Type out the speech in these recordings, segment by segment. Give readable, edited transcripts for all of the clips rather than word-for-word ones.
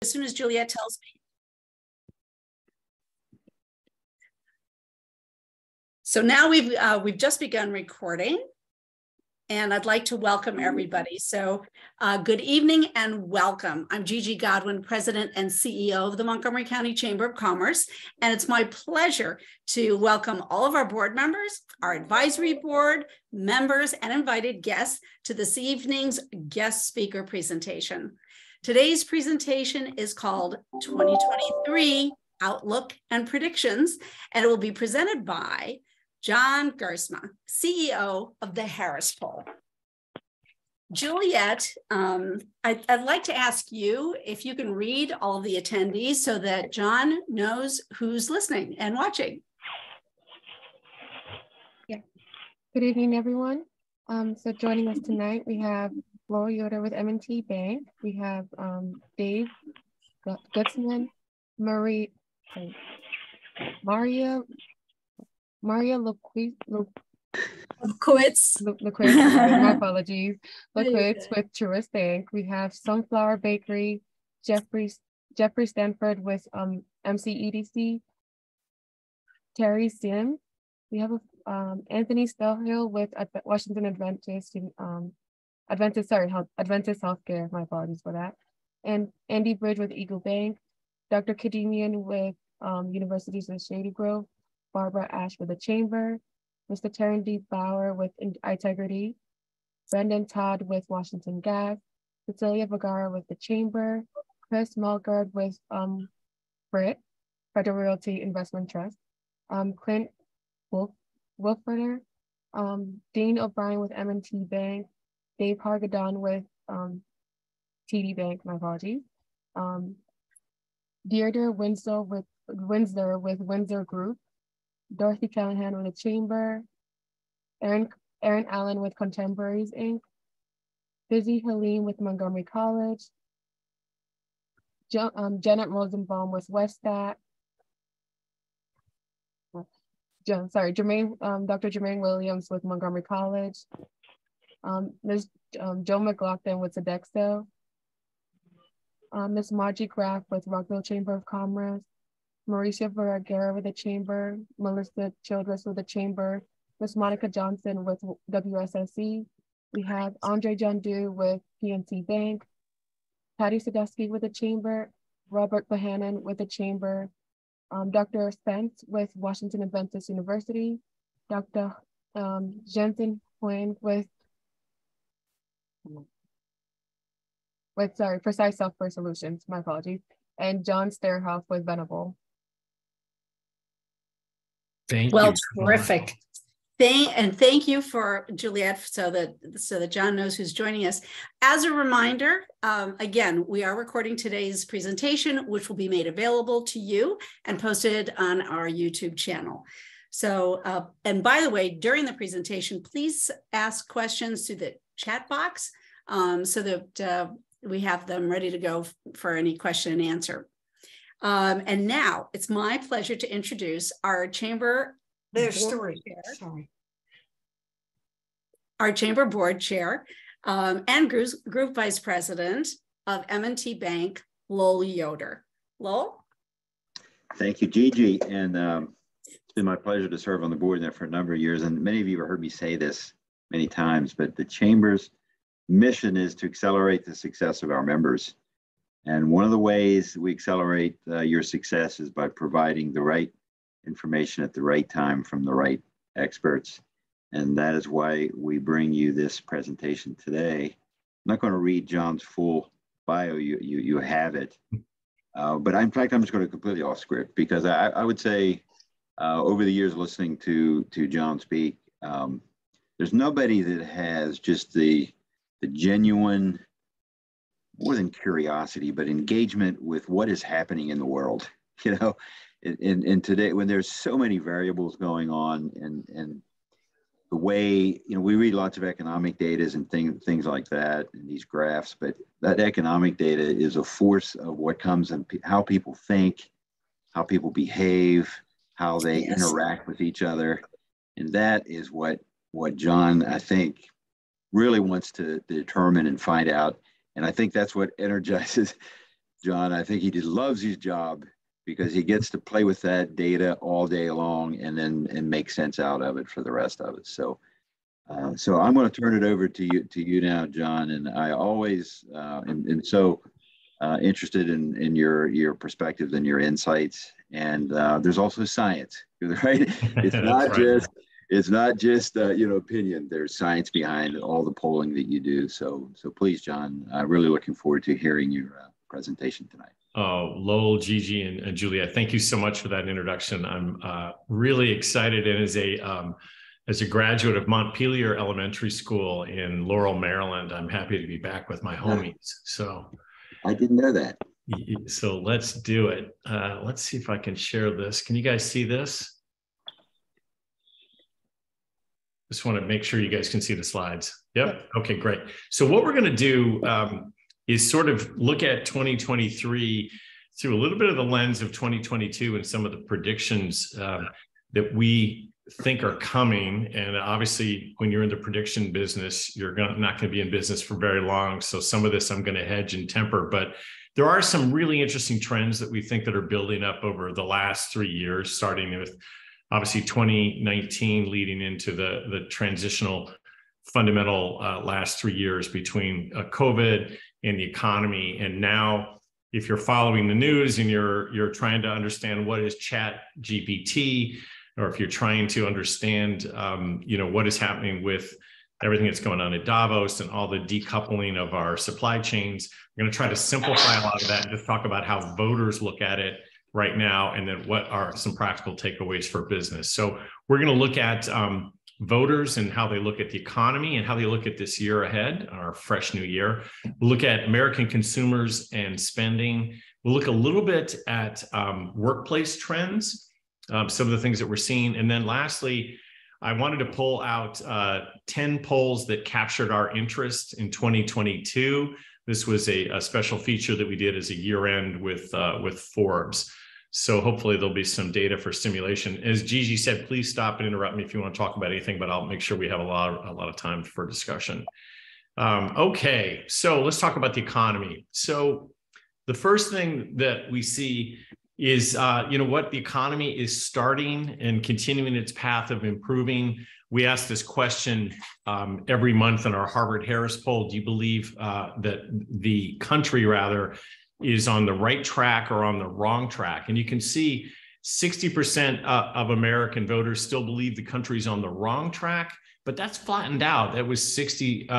as soon as Juliet tells me. So now we've just begun recording, and I'd like to welcome everybody. So good evening and welcome. I'm Gigi Godwin, President and CEO of the Montgomery County Chamber of Commerce, and it's my pleasure to welcome all of our board members, our advisory board members, and invited guests to this evening's guest speaker presentation. Today's presentation is called 2023 Outlook and Predictions, and it will be presented by John Gerzema, CEO of the Harris Poll. Juliet, I'd like to ask you if you can read all of the attendees so that John knows who's listening and watching. Yeah. Good evening, everyone. So joining us tonight, we have Laura Yoder with M&T Bank. We have Dave Gutzman, Maria Lukowitz. My apologies. Lukowitz with Truist Bank. We have Sunflower Bakery, Jeffrey Stanford with MCCC, Terry Sim. We have Anthony Spellhill with Washington Adventist Healthcare. My apologies for that. And Andy Bridge with Eagle Bank, Dr. Kademian with Universities of Shady Grove, Barbara Ash with the Chamber, Mr. Terran D. Bauer with Integrity, Brendan Todd with Washington Gas, Cecilia Vergara with the Chamber, Chris Melgard with BRIT, Federal Realty Investment Trust, Clint Wolferter, Dean O'Brien with M&T Bank, Dave Hargadon with TD Bank, my apologies, Deirdre Windsor with Windsor Group, Dorothy Callahan with the Chamber, Aaron Allen with Contemporaries Inc., Busy Helene with Montgomery College, Janet Rosenbaum with Westat, Dr. Jermaine Williams with Montgomery College, Ms. Joe McLaughlin with Sodexo, Ms. Margie Graff with Rockville Chamber of Commerce, Mauricio Vergara with the Chamber, Melissa Childress with the Chamber, Ms. Monica Johnson with WSSE. We have Andre Jandu with PNC Bank, Patty Sadusky with the Chamber, Robert Bohannon with the Chamber, Dr. Spence with Washington Adventist University, Dr. Jensen Huynh with Precise Software Solutions, my apologies, and John Sterhoff with Venable. Thank you. Terrific. Thank you for Juliet, so that John knows who's joining us. As a reminder, again, we are recording today's presentation, which will be made available to you and posted on our YouTube channel. So, and by the way, during the presentation, please ask questions through the chat box so that we have them ready to go for any question and answer. And now it's my pleasure to introduce our Chamber our Chamber Board Chair and Group Vice President of M&T Bank, Lowell Yoder. Lowell? Thank you, Gigi. And it's been my pleasure to serve on the board there for a number of years. And many of you have heard me say this many times, but the Chamber's mission is to accelerate the success of our members. And one of the ways we accelerate your success is by providing the right information at the right time from the right experts. And that is why we bring you this presentation today. I'm not going to read John's full bio, you have it. But in fact, I'm just going to completely off script because I would say over the years listening to John speak, there's nobody that has just the genuine, more than curiosity, but engagement with what is happening in the world. You know, in today, when there's so many variables going on, and the way, you know, we read lots of economic data and things like that, and these graphs, but that economic data is a force of what comes and how people think, how people behave, how they interact with each other, and that is what John, I think, really wants to determine and find out. And I think that's what energizes John. I think he just loves his job because he gets to play with that data all day long and make sense out of it for the rest of us. So, so I'm going to turn it over to you now, John. And I always am so interested in your perspectives and your insights. And there's also science, right? It's not just opinion. There's science behind all the polling that you do. So please, John, I'm really looking forward to hearing your presentation tonight. Oh, Lowell, Gigi, and Julia, thank you so much for that introduction. I'm really excited, and as a graduate of Montpelier Elementary School in Laurel, Maryland, I'm happy to be back with my homies. So I didn't know that. So let's do it. Let's see if I can share this. Can you guys see this? Just want to make sure you guys can see the slides. Yep. Okay, great. So what we're going to do is sort of look at 2023 through a little bit of the lens of 2022 and some of the predictions that we think are coming. And obviously, when you're in the prediction business, you're not going to be in business for very long. So some of this I'm going to hedge and temper. But there are some really interesting trends that we think that are building up over the last 3 years, starting with obviously 2019 leading into the transitional fundamental last 3 years between COVID and the economy. And now, if you're following the news and you're trying to understand what is Chat GPT, or if you're trying to understand, what is happening with everything that's going on at Davos and all the decoupling of our supply chains, we're going to try to simplify a lot of that and just talk about how voters look at it right now, and then what are some practical takeaways for business. So we're going to look at voters and how they look at the economy and how they look at this year ahead, our fresh new year. We'll look at American consumers and spending. We'll look a little bit at workplace trends, some of the things that we're seeing. And then lastly, I wanted to pull out 10 polls that captured our interest in 2022. This was a special feature that we did as a year end with Forbes. So hopefully there'll be some data for stimulation. As Gigi said, please stop and interrupt me if you want to talk about anything, but I'll make sure we have a lot of time for discussion. Okay, so let's talk about the economy. So the first thing that we see is, what the economy is starting and continuing its path of improving. We ask this question every month in our Harvard-Harris poll. Do you believe that the country, rather, is on the right track or on the wrong track? And you can see 60% of American voters still believe the country's on the wrong track, but that's flattened out. That was 60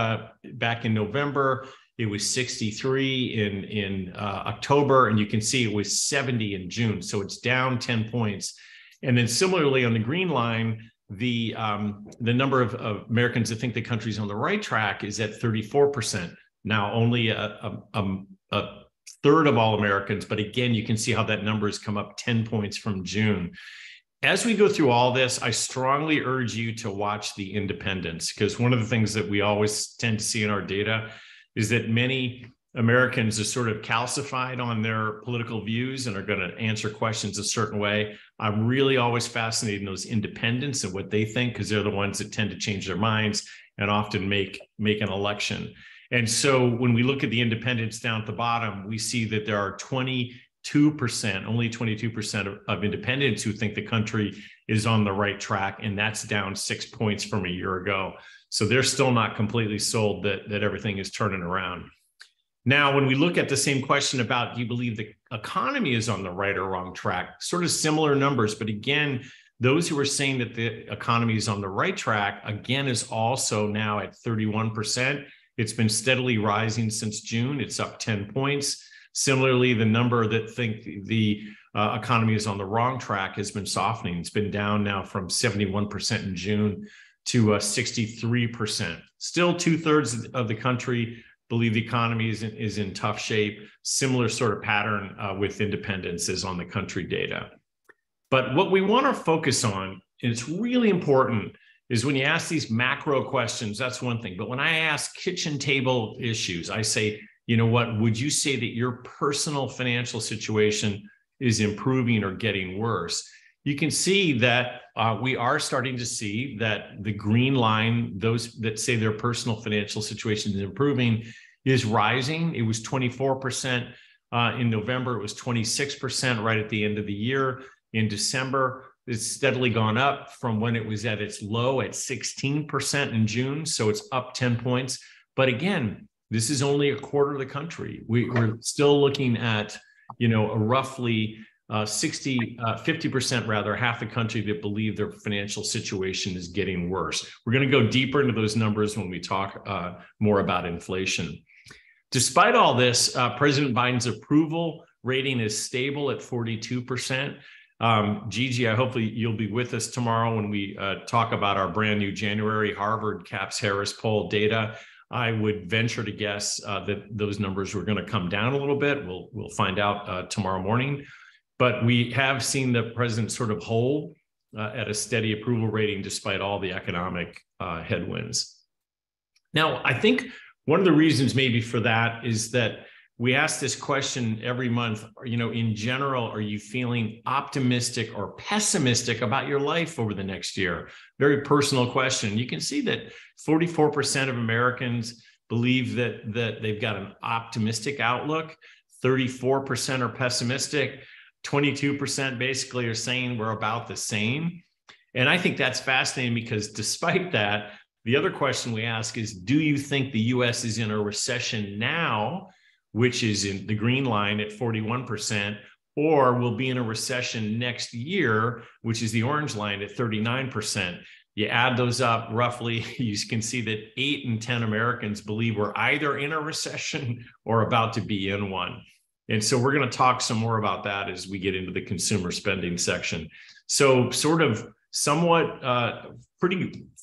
back in November. It was 63 in October, and you can see it was 70 in June. So it's down 10 points. And then similarly on the green line, the number of Americans that think the country's on the right track is at 34%. Now only a third of all Americans, but again, you can see how that number has come up 10 points from June. As we go through all this, I strongly urge you to watch the independents, because one of the things that we always tend to see in our data is that many Americans are sort of calcified on their political views and are going to answer questions a certain way. I'm really always fascinated in those independents and what they think, because they're the ones that tend to change their minds and often make an election. And so when we look at the independents down at the bottom, we see that there are 22%, only 22% of independents who think the country is on the right track. And that's down 6 points from a year ago. So they're still not completely sold that everything is turning around. Now, when we look at the same question about, do you believe the economy is on the right or wrong track? Sort of similar numbers, but again, those who are saying that the economy is on the right track, again, is also now at 31%. It's been steadily rising since June. It's up 10 points. Similarly, the number that think the economy is on the wrong track has been softening. It's been down now from 71% in June to 63%. Still 2/3 of the country believe the economy is in tough shape. Similar sort of pattern with independents as on the country data. But what we want to focus on, and it's really important, is when you ask these macro questions, that's one thing. But when I ask kitchen table issues, I say, you know what, would you say that your personal financial situation is improving or getting worse? You can see that we are starting to see that the green line, those that say their personal financial situation is improving, is rising. It was 24% In November, it was 26% right at the end of the year. In December, it's steadily gone up from when it was at its low at 16% in June. So it's up 10 points. But again, this is only a quarter of the country. We're still looking at, a roughly 50% rather, half the country that believe their financial situation is getting worse. We're going to go deeper into those numbers when we talk more about inflation. Despite all this, President Biden's approval rating is stable at 42%. Gigi, I hope you'll be with us tomorrow when we talk about our brand new January Harvard Caps Harris poll data. I would venture to guess that those numbers were going to come down a little bit. We'll find out tomorrow morning. But we have seen the president sort of hold at a steady approval rating despite all the economic headwinds. Now, I think one of the reasons maybe for that is that we ask this question every month, in general, are you feeling optimistic or pessimistic about your life over the next year? Very personal question. You can see that 44% of Americans believe that they've got an optimistic outlook. 34% are pessimistic. 22% basically are saying we're about the same. And I think that's fascinating because despite that, the other question we ask is, do you think the US is in a recession now, which is in the green line at 41%, or will be in a recession next year, which is the orange line at 39%? You add those up roughly, you can see that 8 in 10 Americans believe we're either in a recession or about to be in one. And so we're going to talk some more about that as we get into the consumer spending section. So sort of somewhat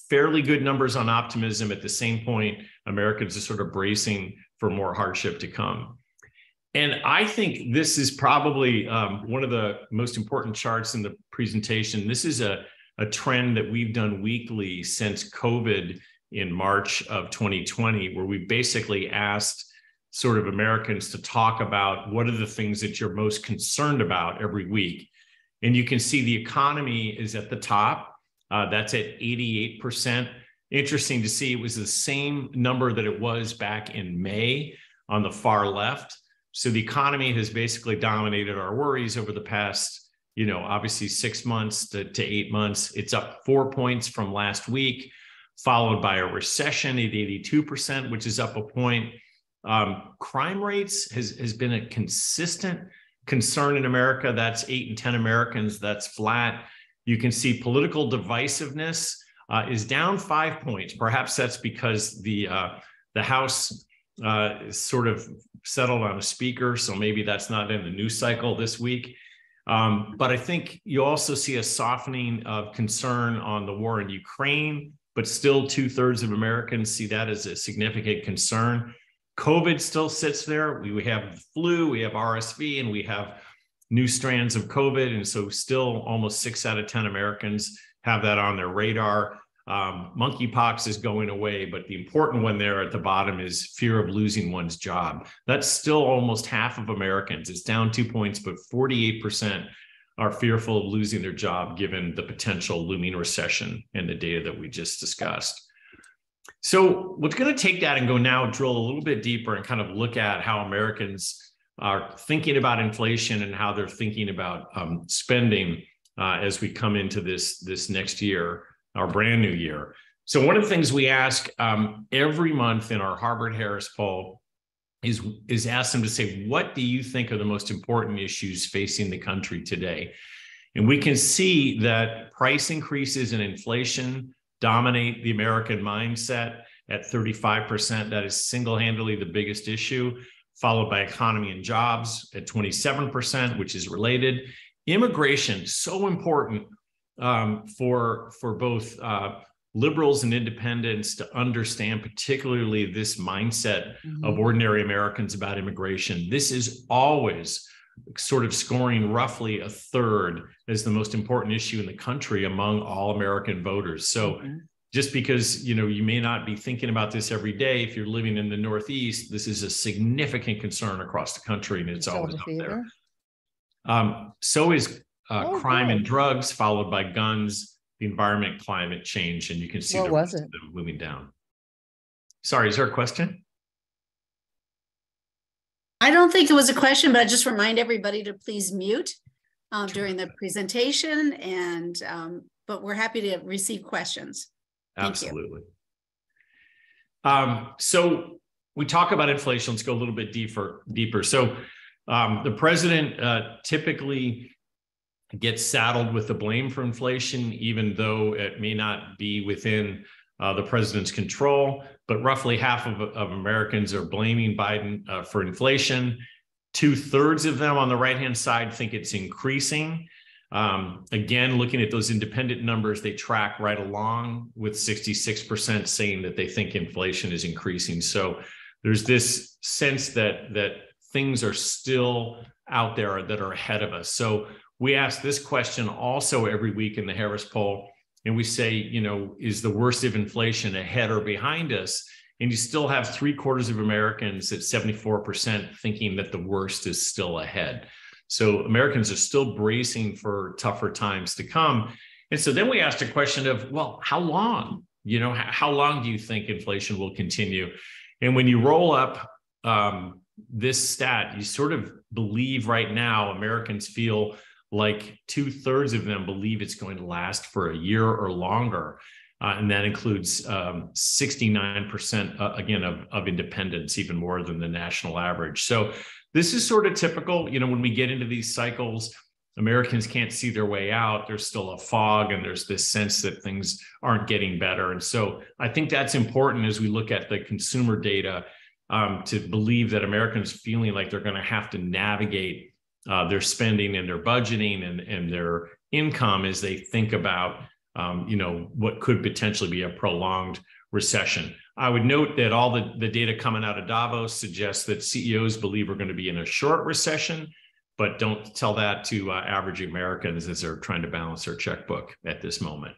fairly good numbers on optimism. At the same point, Americans are sort of bracing for more hardship to come. And I think this is probably one of the most important charts in the presentation. This is a trend that we've done weekly since COVID in March of 2020, where we basically asked sort of Americans to talk about what are the things that you're most concerned about every week. And you can see the economy is at the top. That's at 88%. Interesting to see, it was the same number that it was back in May on the far left. So the economy has basically dominated our worries over the past, obviously 6 months to 8 months. It's up 4 points from last week, followed by a recession at 82%, which is up a point. Crime rates has been a consistent concern in America. That's 8 in 10 Americans. That's flat. You can see political divisiveness is down 5 points. Perhaps that's because the House sort of settled on a speaker, so maybe that's not in the news cycle this week. But I think you also see a softening of concern on the war in Ukraine, but still 2/3 of Americans see that as a significant concern. COVID still sits there. We have the flu, we have RSV, and we have new strands of COVID. And so still almost 6 out of 10 Americans have that on their radar. Monkeypox is going away, but the important one there at the bottom is fear of losing one's job. That's still almost half of Americans. It's down 2 points, but 48% are fearful of losing their job given the potential looming recession and the data that we just discussed. So we're going to take that and go now drill a little bit deeper and kind of look at how Americans are thinking about inflation and how they're thinking about spending as we come into this next year, our brand new year. So one of the things we ask every month in our Harvard Harris poll is ask them to say, what do you think are the most important issues facing the country today? And we can see that price increases and inflation dominate the American mindset at 35%. That is single-handedly the biggest issue, followed by economy and jobs at 27%, which is related. Immigration, so important for both liberals and independents to understand, particularly this mindset of ordinary Americans about immigration. This is always sort of scoring roughly a third as the most important issue in the country among all American voters. So just because, you may not be thinking about this every day, if you're living in the Northeast, this is a significant concern across the country, and it's always up there. So is crime and drugs, followed by guns, the environment, climate change, and you can see the rest of them moving down. Sorry, is there a question? I don't think it was a question, but I just remind everybody to please mute during the presentation, and but we're happy to receive questions. Absolutely. So we talk about inflation. Let's go a little bit deeper. So the president typically gets saddled with the blame for inflation, even though it may not be within the president's control. But roughly half of Americans are blaming Biden for inflation. 2/3 of them on the right-hand side think it's increasing. Again, looking at those independent numbers, they track right along with 66% saying that they think inflation is increasing. So there's this sense that things are still out there that are ahead of us. So we ask this question also every week in the Harris poll, and we say, is the worst of inflation ahead or behind us? And you still have 3/4 of Americans at 74% thinking that the worst is still ahead. So Americans are still bracing for tougher times to come. And so then we asked a question of, well, how long? How long do you think inflation will continue? And when you roll up this stat, you sort of believe right now Americans feel like 2/3 of them believe it's going to last for a year or longer. And that includes 69%, again, of independents, even more than the national average. So this is sort of typical. When we get into these cycles, Americans can't see their way out. There's still a fog, and there's this sense that things aren't getting better. And so I think that's important as we look at the consumer data to believe that Americans feeling like they're going to have to navigate their spending and their budgeting and their income as they think about what could potentially be a prolonged recession. I would note that all the data coming out of Davos suggests that CEOs believe we're going to be in a short recession, but don't tell that to average Americans as they're trying to balance their checkbook at this moment.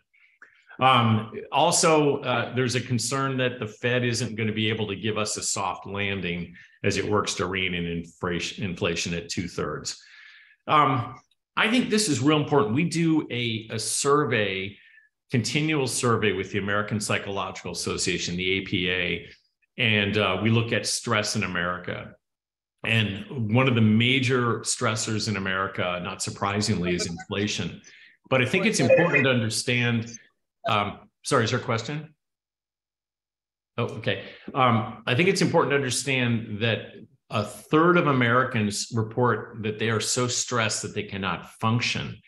Also, there's a concern that the Fed isn't going to be able to give us a soft landing as it works to rein in inflation at 2/3. I think this is real important. We do a survey, continual survey with the American Psychological Association, the APA, and we look at stress in America. And one of the major stressors in America, not surprisingly, is inflation. But I think it's important to understand. Sorry, is there a question? Oh, okay. I think it's important to understand that 1/3 of Americans report that they are so stressed that they cannot function.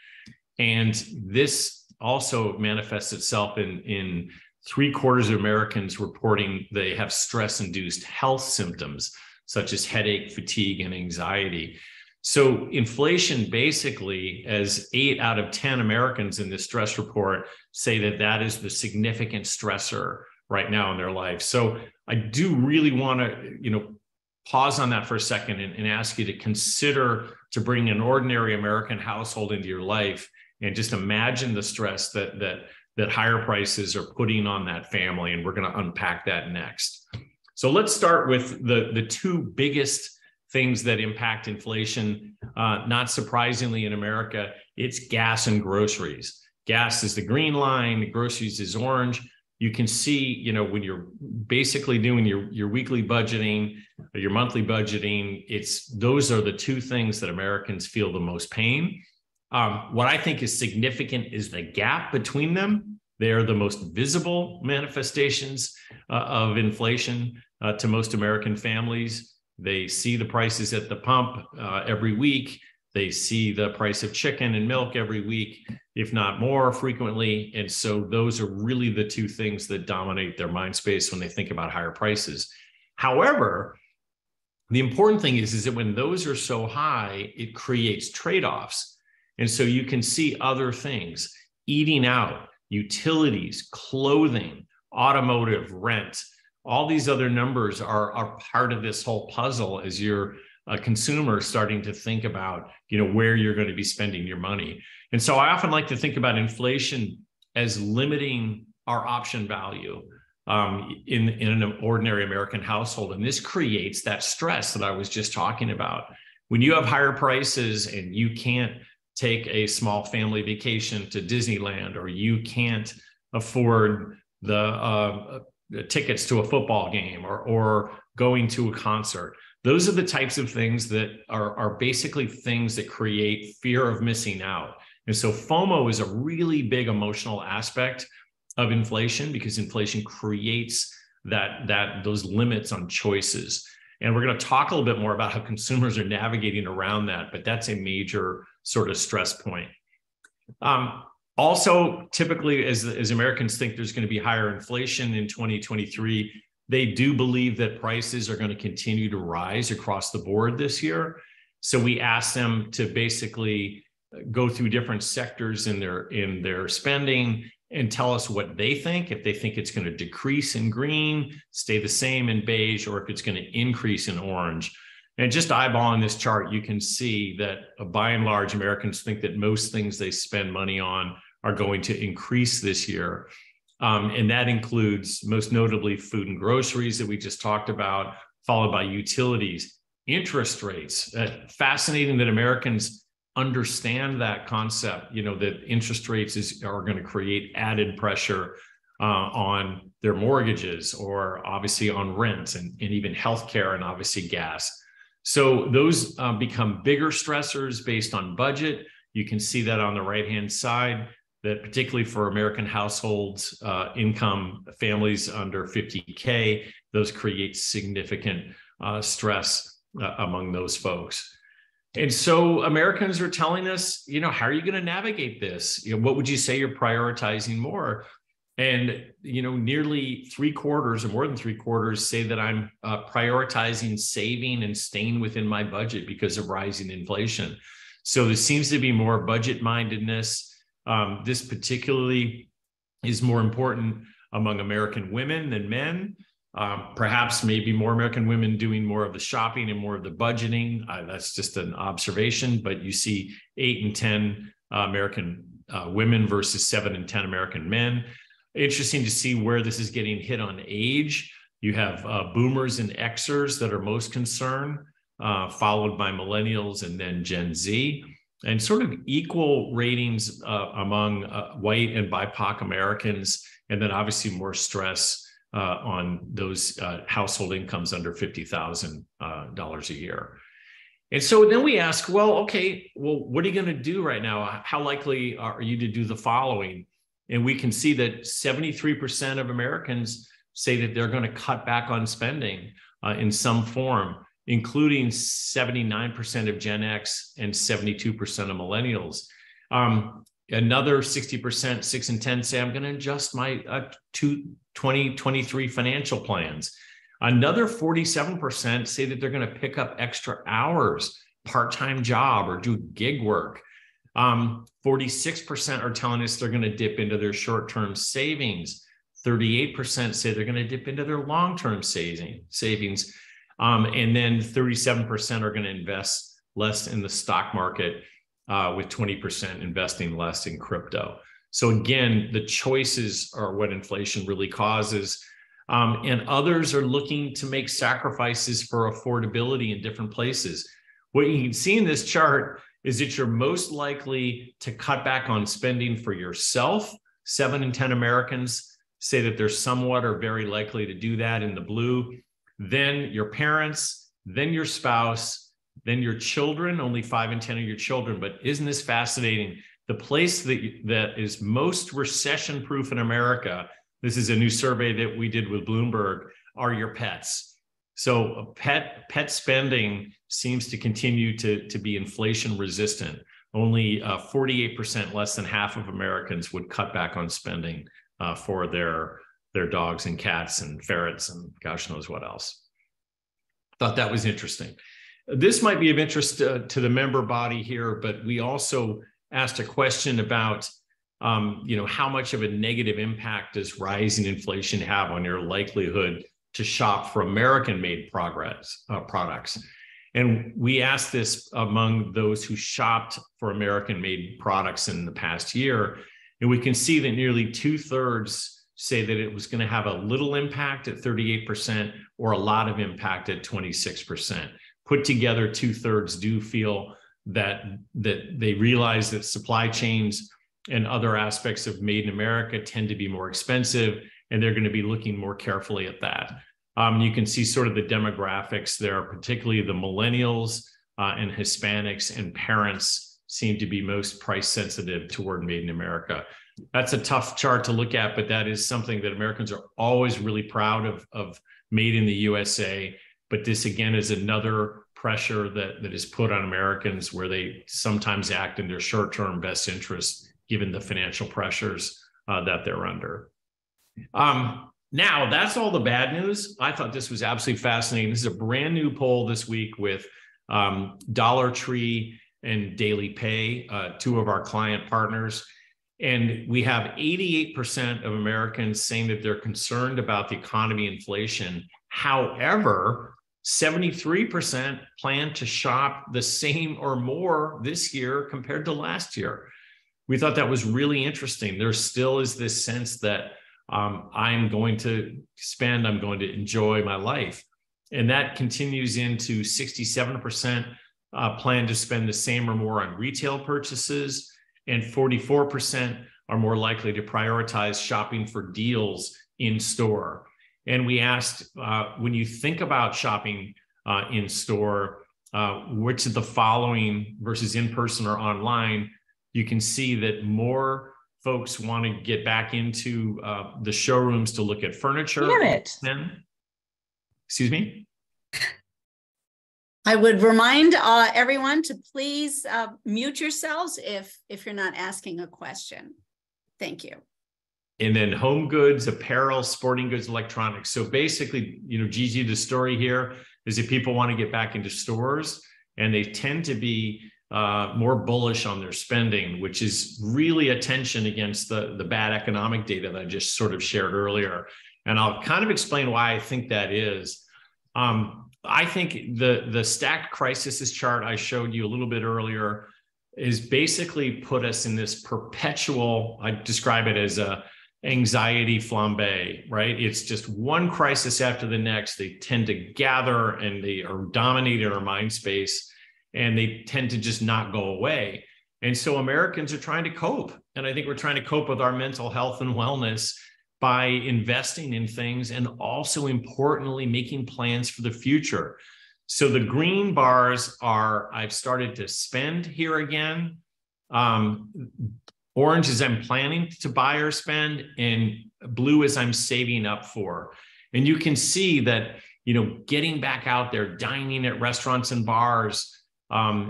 And this also manifests itself in 3/4 of Americans reporting they have stress-induced health symptoms, such as headache, fatigue, and anxiety. So inflation, basically, as 8 out of 10 Americans in this stress report say that is the significant stressor right now in their life. So I do really want to, pause on that for a second and ask you to consider to bring an ordinary American household into your life and just imagine the stress that higher prices are putting on that family. And we're going to unpack that next. So let's start with the two biggest things that impact inflation. Not surprisingly in America, it's gas and groceries. Gas is the green line, groceries is orange. You can see, when you're basically doing your weekly budgeting or your monthly budgeting, those are the two things that Americans feel the most pain. What I think is significant is the gap between them. They are the most visible manifestations of inflation to most American families. They see the prices at the pump every week. They see the price of chicken and milk every week, if not more frequently. And so those are really the two things that dominate their mind space when they think about higher prices. However, the important thing is that when those are so high, it creates trade-offs. And so you can see other things: eating out, utilities, clothing, automotive, rent. All these other numbers are part of this whole puzzle as you're a consumer starting to think about, where you're going to be spending your money. And so I often like to think about inflation as limiting our option value in an ordinary American household. And this creates that stress that I was just talking about. When you have higher prices and you can't take a small family vacation to Disneyland, or you can't afford the tickets to a football game or going to a concert, Those are the types of things that are basically things that create fear of missing out. And so FOMO is a really big emotional aspect of inflation, because inflation creates those limits on choices. And we're going to talk a little bit more about how consumers are navigating around that, but that's a major sort of stress point. Also, typically, as Americans think there's going to be higher inflation in 2023, they do believe that prices are going to continue to rise across the board this year. So we ask them to basically go through different sectors in their spending and tell us what they think, if they think it's going to decrease in green, stay the same in beige, or if it's going to increase in orange. And just eyeballing this chart, you can see that by and large, Americans think that most things they spend money on are going to increase this year. And that includes most notably food and groceries that we just talked about, followed by utilities, interest rates. Fascinating that Americans understand that concept, that interest rates are going to create added pressure on their mortgages, or obviously on rent and even healthcare, and obviously gas. So those become bigger stressors based on budget. You can see that on the right-hand side, that particularly for American households, income families under 50K, those create significant stress among those folks. And so Americans are telling us, how are you going to navigate this? What would you say you're prioritizing more? And, nearly 3/4 or more than 3/4 say that I'm prioritizing saving and staying within my budget because of rising inflation. So there seems to be more budget mindedness. This particularly is more important among American women than men. Perhaps maybe more American women doing more of the shopping and more of the budgeting. That's just an observation, but you see 8 and 10 American women versus 7 and 10 American men. Interesting to see where this is getting hit on age. You have boomers and Xers that are most concerned, followed by millennials and then Gen Z, and sort of equal ratings among white and BIPOC Americans, and then obviously more stress on those household incomes under $50,000 a year. And so then we ask, what are you going to do right now? How likely are you to do the following? And we can see that 73% of Americans say that they're going to cut back on spending in some form, including 79% of Gen X and 72% of millennials. Another 60%, 6 and 10, say, I'm going to adjust my 2023 financial plans. Another 47% say that they're going to pick up extra hours, part-time job, or do gig work. 46% are telling us they're going to dip into their short-term savings. 38% say they're going to dip into their long-term savings. And then 37% are going to invest less in the stock market, with 20% investing less in crypto. So again, the choices are what inflation really causes. And others are looking to make sacrifices for affordability in different places. What you can see in this chart is that you're most likely to cut back on spending for yourself. 7 in 10 Americans say that they're somewhat or very likely to do that in the blue. Then your parents, then your spouse, then your children. Only 5 in 10 of your children. But isn't this fascinating? The place that is most recession-proof in America, this is a new survey that we did with Bloomberg, are your pets. So pet spending seems to continue to be inflation resistant. Only 48%, less than half of Americans, would cut back on spending for their dogs and cats and ferrets and gosh knows what else. Thought that was interesting. This might be of interest to the member body here, but we also asked a question about how much of a negative impact does rising inflation have on your likelihood to shop for American-made products. And we asked this among those who shopped for American-made products in the past year. And we can see that nearly 2/3 say that it was going to have a little impact at 38% or a lot of impact at 26%. Put together, 2/3 do feel that they realize that supply chains and other aspects of Made in America tend to be more expensive, and they're going to be looking more carefully at that. You can see sort of the demographics there, particularly the millennials and Hispanics and parents seem to be most price sensitive toward Made in America. That's a tough chart to look at, but that is something that Americans are always really proud of Made in the USA. But this, again, is another pressure that is put on Americans where they sometimes act in their short-term best interest, given the financial pressures that they're under. Now, that's all the bad news. I thought this was absolutely fascinating. This is a brand new poll this week with Dollar Tree and Daily Pay, two of our client partners. And we have 88% of Americans saying that they're concerned about the economy, inflation. However, 73% plan to shop the same or more this year compared to last year. We thought that was really interesting. There still is this sense that I'm going to spend, I'm going to enjoy my life. And that continues into 67% plan to spend the same or more on retail purchases, and 44% are more likely to prioritize shopping for deals in store. And we asked, when you think about shopping in store, which of the following versus in person or online, you can see that more folks want to get back into the showrooms to look at furniture. Damn it. Excuse me? I would remind everyone to please mute yourselves if you're not asking a question. Thank you. And then home goods, apparel, sporting goods, electronics. So basically, Gigi, the story here is that people want to get back into stores, and they tend to be more bullish on their spending, which is really a tension against the bad economic data that I just sort of shared earlier. And I'll kind of explain why I think that is. I think the stacked crises chart I showed you a little bit earlier is basically put us in this perpetual, I describe it as a anxiety flambe, right? It's just one crisis after the next. They tend to gather and they are dominating our mind space, and they tend to just not go away. And so Americans are trying to cope. And I think we're trying to cope with our mental health and wellness by investing in things and also, importantly, making plans for the future. So the green bars are, I've started to spend here again. Orange is I'm planning to buy or spend, and blue is I'm saving up for. And you can see that, getting back out there, dining at restaurants and bars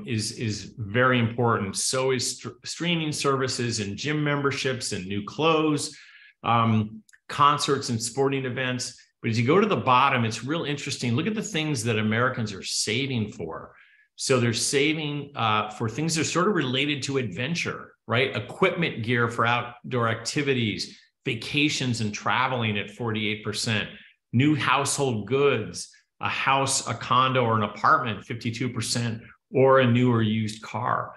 is very important. So is streaming services and gym memberships and new clothes, concerts and sporting events. But as you go to the bottom, it's real interesting. Look at the things that Americans are saving for. So they're saving for things that are sort of related to adventure, right? Equipment gear for outdoor activities, vacations and traveling at 48%, new household goods, a house, a condo, or an apartment, 52%, or a new or used car.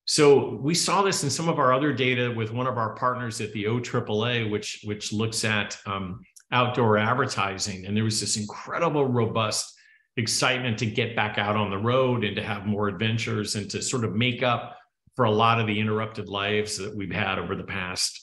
So we saw this in some of our other data with one of our partners at the OAAA, which looks at outdoor advertising. And there was this incredible, robust excitement to get back out on the road and to have more adventures and to sort of make up for a lot of the interrupted lives that we've had over the past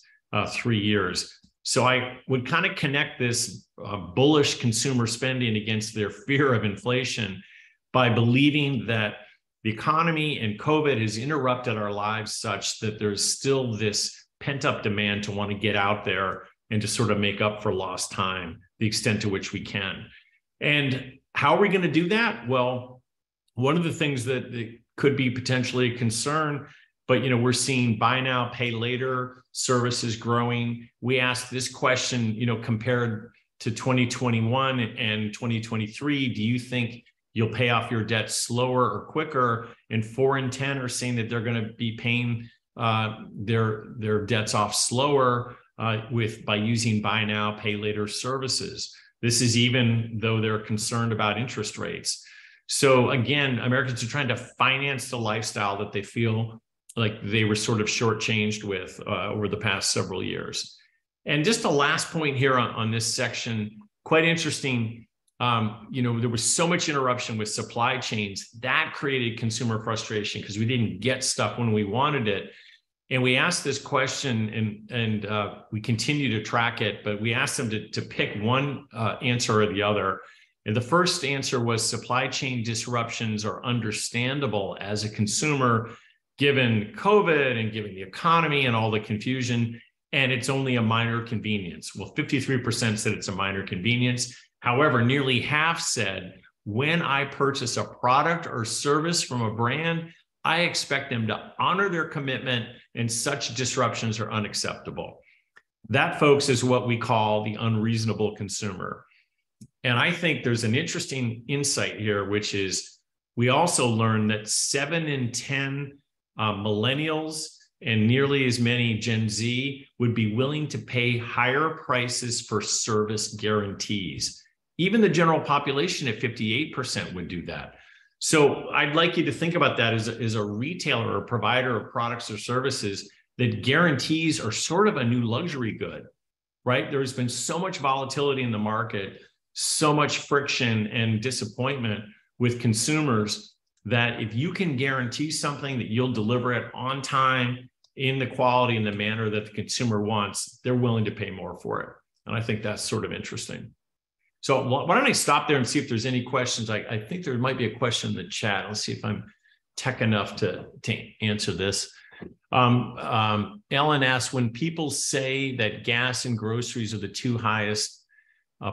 3 years. So I would kind of connect this bullish consumer spending against their fear of inflation by believing that the economy and COVID has interrupted our lives such that there's still this pent-up demand to want to get out there and to sort of make up for lost time, the extent to which we can. And how are we going to do that? Well, one of the things that could be potentially a concern, but we're seeing buy now, pay later services growing. We asked this question, compared to 2021 and 2023, do you think you'll pay off your debt slower or quicker? And 4 in 10 are saying that they're going to be paying their debts off slower by using buy now, pay later services. This is even though they're concerned about interest rates. So again, Americans are trying to finance the lifestyle that they feel like they were sort of shortchanged with over the past several years. And just a last point here on this section, quite interesting. There was so much interruption with supply chains that created consumer frustration because we didn't get stuff when we wanted it. And we asked this question, and we continue to track it, but we asked them to pick one answer or the other. And the first answer was supply chain disruptions are understandable as a consumer, given COVID and given the economy and all the confusion, and it's only a minor convenience. Well, 53% said it's a minor convenience. However, nearly half said, when I purchase a product or service from a brand, I expect them to honor their commitment, and such disruptions are unacceptable. That, folks, is what we call the unreasonable consumer. And I think there's an interesting insight here, which is we also learned that 7 in 10 millennials and nearly as many Gen Z would be willing to pay higher prices for service guarantees. Even the general population at 58% would do that. So I'd like you to think about that as a retailer or provider of products or services, that guarantees are sort of a new luxury good, right? There's been so much volatility in the market, so much friction and disappointment with consumers, that if you can guarantee something that you'll deliver it on time, in the quality and the manner that the consumer wants, they're willing to pay more for it. And I think that's sort of interesting. So why don't I stop there and see if there's any questions? I think there might be a question in the chat. Let's see if I'm tech enough to answer this. Ellen asks, when people say that gas and groceries are the two highest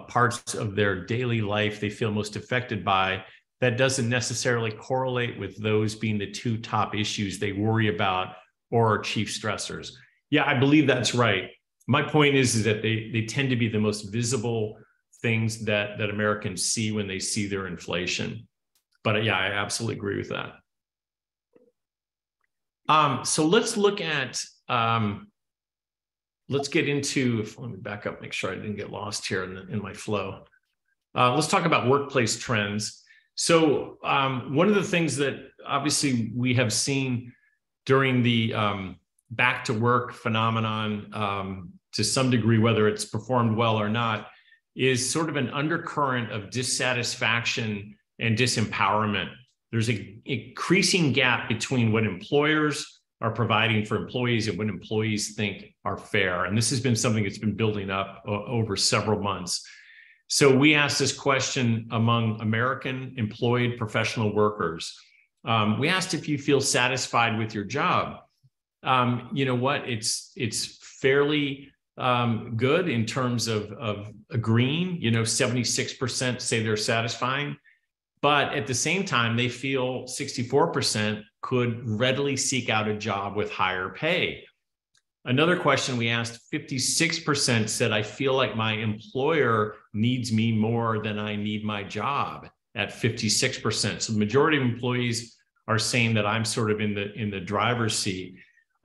parts of their daily life they feel most affected by, that doesn't necessarily correlate with those being the two top issues they worry about or are chief stressors. Yeah, I believe that's right. My point is that they tend to be the most visible things that Americans see when they see their inflation. But yeah, I absolutely agree with that. So let's look at, let's get into, let me back up, make sure I didn't get lost here in my flow. Let's talk about workplace trends. So one of the things that obviously we have seen during the back to work phenomenon, to some degree, whether it's performed well or not, is sort of an undercurrent of dissatisfaction and disempowerment. There's an increasing gap between what employers are providing for employees and what employees think are fair. And this has been something that's been building up over several months. So we asked this question among American employed professional workers. We asked if you feel satisfied with your job. You know what, it's fairly good in terms of agreeing. 76% say they're satisfying, but at the same time, they feel 64% could readily seek out a job with higher pay. Another question we asked, 56% said, I feel like my employer needs me more than I need my job, at 56%. So the majority of employees are saying that I'm sort of in the driver's seat.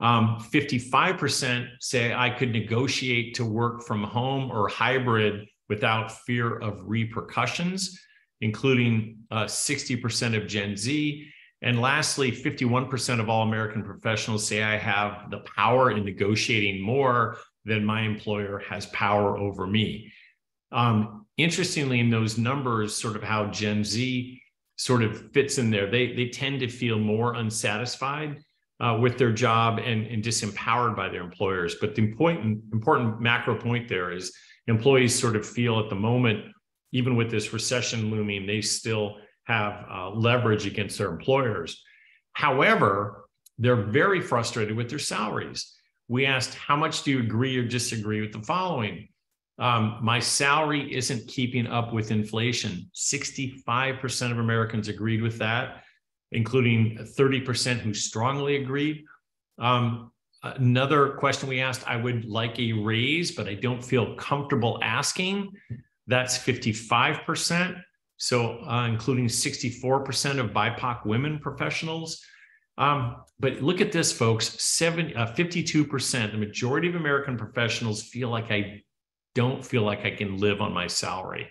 55% say I could negotiate to work from home or hybrid without fear of repercussions, including 60% of Gen Z. And lastly, 51% of all American professionals say I have the power in negotiating more than my employer has power over me. Interestingly, in those numbers, sort of how Gen Z sort of fits in there, they tend to feel more unsatisfied with their job and disempowered by their employers. But the important macro point there is employees sort of feel at the moment, even with this recession looming, they still have leverage against their employers. However, they're very frustrated with their salaries. We asked, how much do you agree or disagree with the following? My salary isn't keeping up with inflation. 65% of Americans agreed with that, including 30% who strongly agreed. Another question we asked, I would like a raise, but I don't feel comfortable asking. That's 55%. So including 64% of BIPOC women professionals. But look at this, folks, 52%, the majority of American professionals feel like I don't feel like I can live on my salary.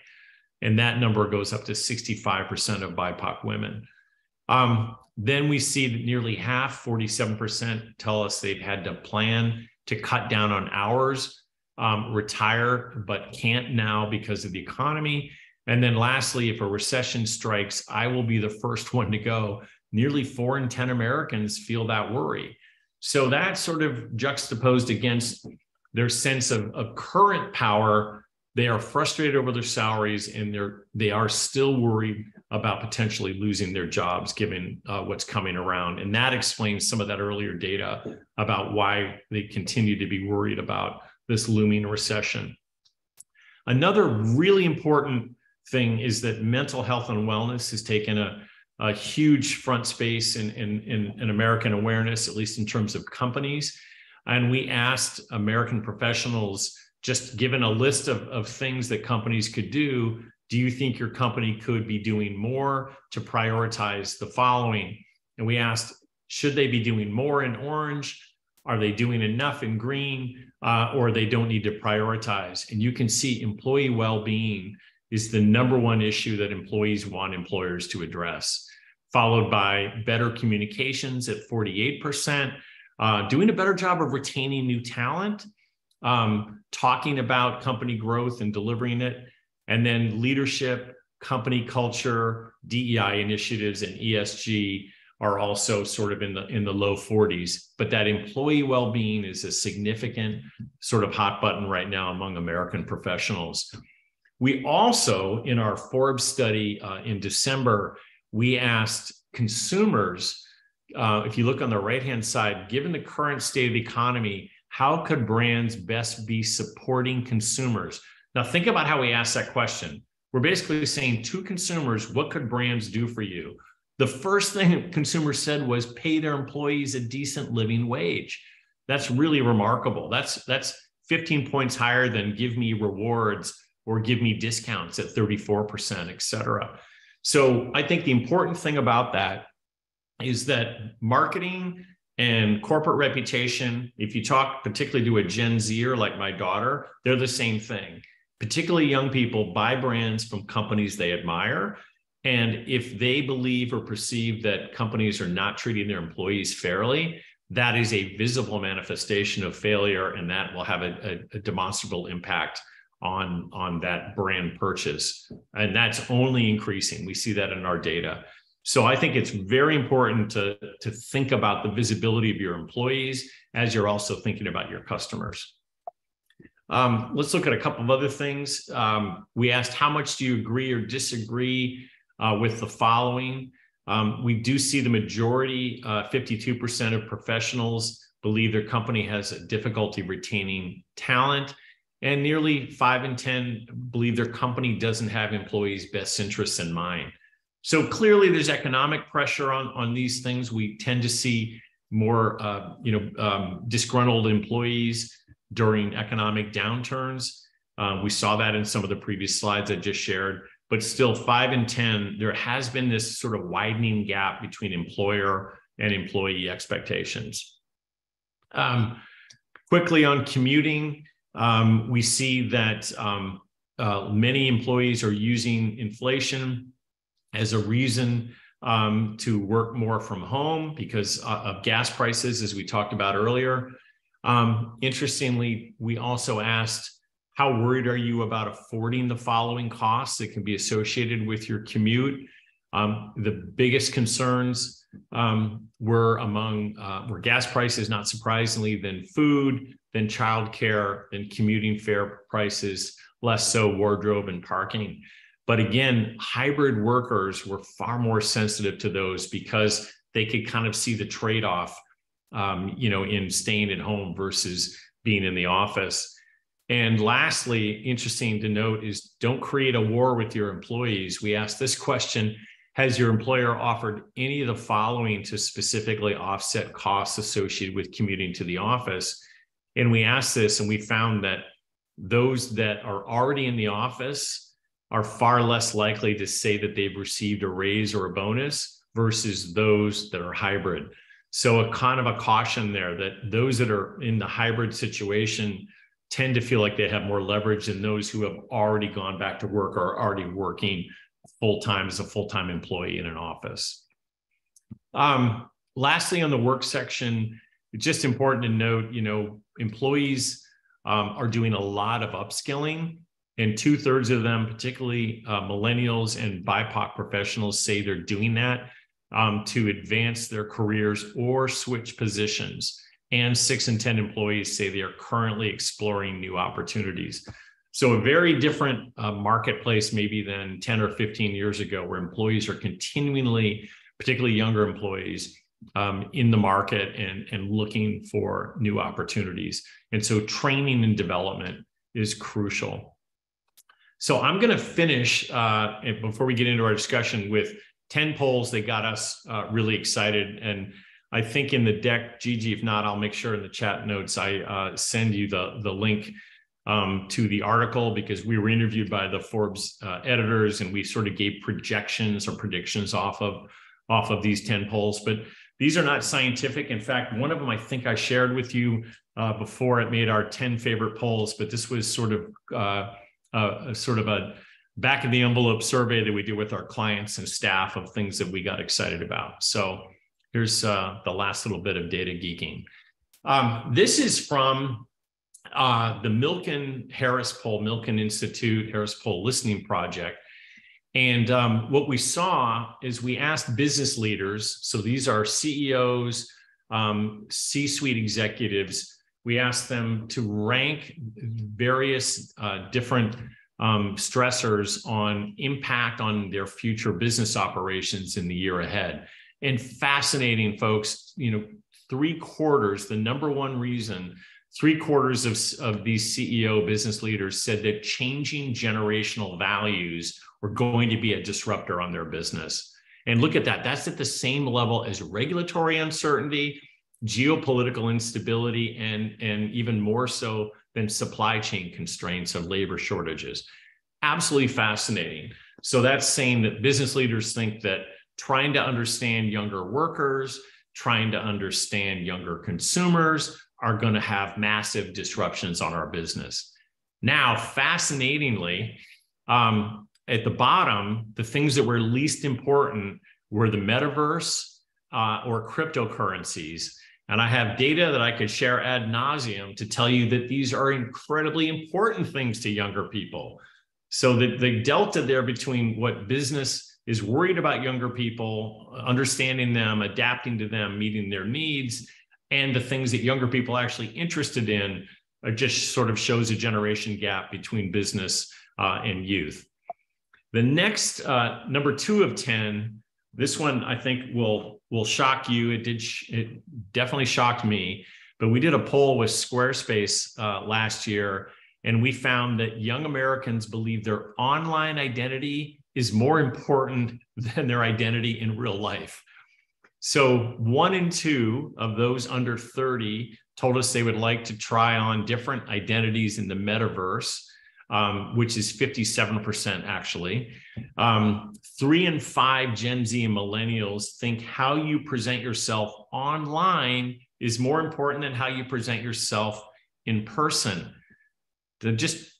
And that number goes up to 65% of BIPOC women. Then we see that nearly half, 47%, tell us they've had to plan to cut down on hours, retire, but can't now because of the economy. And then lastly, if a recession strikes, I will be the first one to go. Nearly 4 in 10 Americans feel that worry. So that's sort of juxtaposed against their sense of current power. They are frustrated over their salaries, and they are still worried about potentially losing their jobs given what's coming around. And that explains some of that earlier data about why they continue to be worried about this looming recession. Another really important thing is that mental health and wellness has taken a huge front space in American awareness, at least in terms of companies. And we asked American professionals, just given a list of things that companies could do you think your company could be doing more to prioritize the following? And we asked, should they be doing more in orange? Are they doing enough in green? Or they don't need to prioritize? And you can see employee well-being is the number one issue that employees want employers to address, followed by better communications at 48%, doing a better job of retaining new talent, talking about company growth and delivering it, and then leadership, company culture, DEI initiatives, and ESG are also sort of in the low 40s. But that employee well-being is a significant sort of hot button right now among American professionals. We also, in our Forbes study in December, we asked consumers, if you look on the right-hand side, given the current state of the economy, how could brands best be supporting consumers? Now, think about how we asked that question. We're basically saying to consumers, what could brands do for you? The first thing consumers said was pay their employees a decent living wage. That's really remarkable. That's 15 points higher than give me rewards or give me discounts at 34%, et cetera. So I think the important thing about that is that marketing and corporate reputation, if you talk particularly to a Gen Zer like my daughter, they're the same thing. Particularly young people buy brands from companies they admire. And if they believe or perceive that companies are not treating their employees fairly, that is a visible manifestation of failure, and that will have a demonstrable impact on that brand purchase. And that's only increasing. We see that in our data. So I think it's very important to think about the visibility of your employees as you're also thinking about your customers. Let's look at a couple of other things. We asked, how much do you agree or disagree with the following? We do see the majority, 52% of professionals believe their company has a difficulty retaining talent, and nearly 5 in 10 believe their company doesn't have employees' best interests in mind. So clearly there's economic pressure on these things. We tend to see more disgruntled employees during economic downturns. We saw that in some of the previous slides I just shared, but still 5 in 10, there has been this sort of widening gap between employer and employee expectations. Quickly on commuting, we see that many employees are using inflation as a reason to work more from home because of gas prices, as we talked about earlier. Interestingly, we also asked, how worried are you about affording the following costs that can be associated with your commute? The biggest concerns were gas prices, not surprisingly, then food, then childcare, then commuting fare prices, less so wardrobe and parking. But again, hybrid workers were far more sensitive to those because they could kind of see the trade-off, in staying at home versus being in the office. And lastly, interesting to note is don't create a war with your employees. We asked this question, has your employer offered any of the following to specifically offset costs associated with commuting to the office? And we asked this and we found that those that are already in the office are far less likely to say that they've received a raise or a bonus versus those that are hybrid. So a kind of a caution there that those that are in the hybrid situation tend to feel like they have more leverage than those who have already gone back to work or are already working full-time as a full-time employee in an office. Lastly, on the work section, it's just important to note, employees are doing a lot of upskilling, and 2/3 of them, particularly millennials and BIPOC professionals, say they're doing that. to advance their careers or switch positions. And 6 in 10 employees say they are currently exploring new opportunities. So a very different marketplace maybe than 10 or 15 years ago, where employees are continually, particularly younger employees, in the market and looking for new opportunities. And so training and development is crucial. So I'm going to finish before we get into our discussion with 10 polls that got us really excited. And I think in the deck, Gigi, if not, I'll make sure in the chat notes I send you the link to the article, because we were interviewed by the Forbes editors, and we sort of gave projections or predictions off of these 10 polls. But these are not scientific. In fact, one of them I think I shared with you before it made our 10 favorite polls, but this was sort of a back of the envelope survey that we did with our clients and staff of things that we got excited about. So here's the last little bit of data geeking. This is from the Milken Harris Poll, Milken Institute Harris Poll Listening Project. And what we saw is we asked business leaders, so these are CEOs, C-suite executives, we asked them to rank various different stressors on impact on their future business operations in the year ahead. And fascinating, folks, three-quarters, the number one reason, three-quarters of these CEO business leaders said that changing generational values were going to be a disruptor on their business. And look at that. That's at the same level as regulatory uncertainty, geopolitical instability, and even more so than supply chain constraints and labor shortages. Absolutely fascinating. So that's saying that business leaders think that trying to understand younger workers, trying to understand younger consumers are going to have massive disruptions on our business. Now, fascinatingly, at the bottom, the things that were least important were the metaverse or cryptocurrencies. And I have data that I could share ad nauseum to tell you that these are incredibly important things to younger people. So the delta there between what business is worried about younger people, understanding them, adapting to them, meeting their needs, and the things that younger people are actually interested in just sort of shows a generation gap between business and youth. The next, number 2 of 10, this one I think will shock you. It definitely shocked me, but we did a poll with Squarespace last year, and we found that young Americans believe their online identity is more important than their identity in real life. So 1 in 2 of those under 30 told us they would like to try on different identities in the metaverse, which is 57% actually. 3 in 5 Gen Z and millennials think how you present yourself online is more important than how you present yourself in person. To just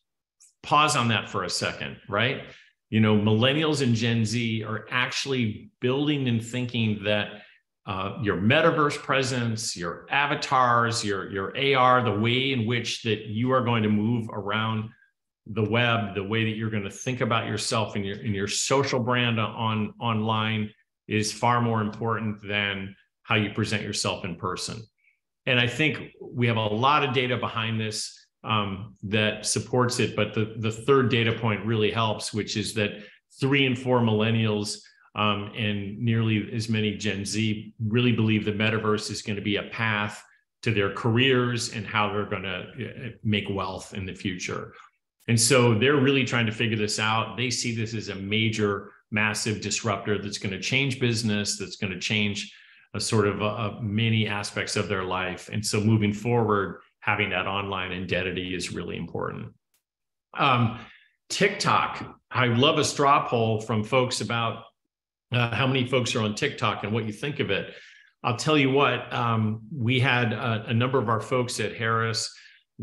pause on that for a second, right? Millennials and Gen Z are actually building and thinking that your metaverse presence, your avatars, your AR, the way in which that you are going to move around the web, the way that you're going to think about yourself and your social brand online is far more important than how you present yourself in person. And I think we have a lot of data behind this that supports it, but the third data point really helps, which is that 3 in 4 millennials and nearly as many Gen Z really believe the metaverse is going to be a path to their careers and how they're going to make wealth in the future. And so they're really trying to figure this out. They see this as a major, massive disruptor that's going to change business, that's going to change a sort of many aspects of their life. And so moving forward, having that online identity is really important. TikTok, I love a straw poll from folks about how many folks are on TikTok and what you think of it. I'll tell you what, we had a number of our folks at Harris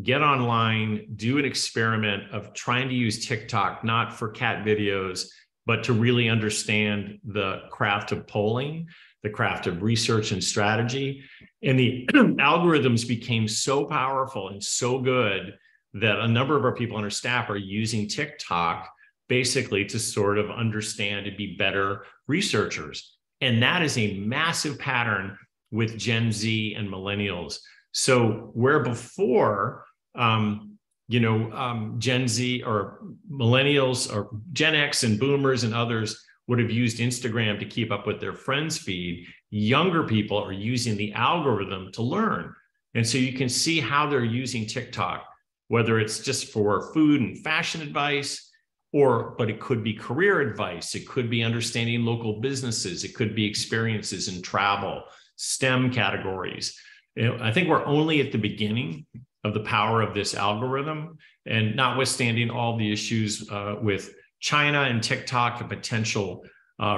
get online, do an experiment of trying to use TikTok, not for cat videos, but to really understand the craft of polling, the craft of research and strategy. And the algorithms became so powerful and so good that a number of our people on our staff are using TikTok basically to sort of understand and be better researchers. And that is a massive pattern with Gen Z and millennials. So where before, Gen Z or millennials or Gen X and boomers and others would have used Instagram to keep up with their friends' feed, younger people are using the algorithm to learn. And so you can see how they're using TikTok, whether it's just for food and fashion advice, but it could be career advice. It could be understanding local businesses. It could be experiences in travel, STEM categories. I think we're only at the beginning of the power of this algorithm, and notwithstanding all the issues with China and TikTok and potential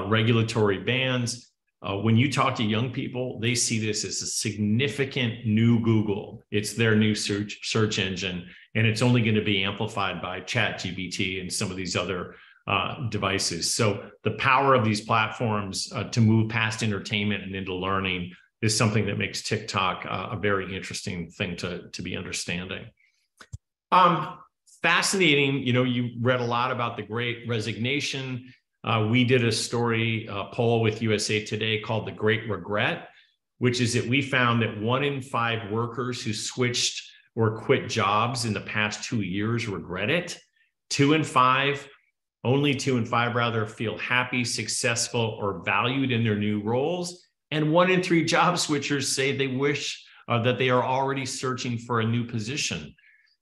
regulatory bans. When you talk to young people, they see this as a significant new Google. It's their new search engine, and it's only going to be amplified by ChatGPT and some of these other devices. So the power of these platforms to move past entertainment and into learning is something that makes TikTok a very interesting thing to be understanding. Fascinating, you read a lot about the Great Resignation. We did a story poll with USA Today called The Great Regret, which is that we found that 1 in 5 workers who switched or quit jobs in the past 2 years regret it. 2 in 5, only 2 in 5 rather, feel happy, successful, or valued in their new roles. And 1 in 3 job switchers say they wish that they are already searching for a new position.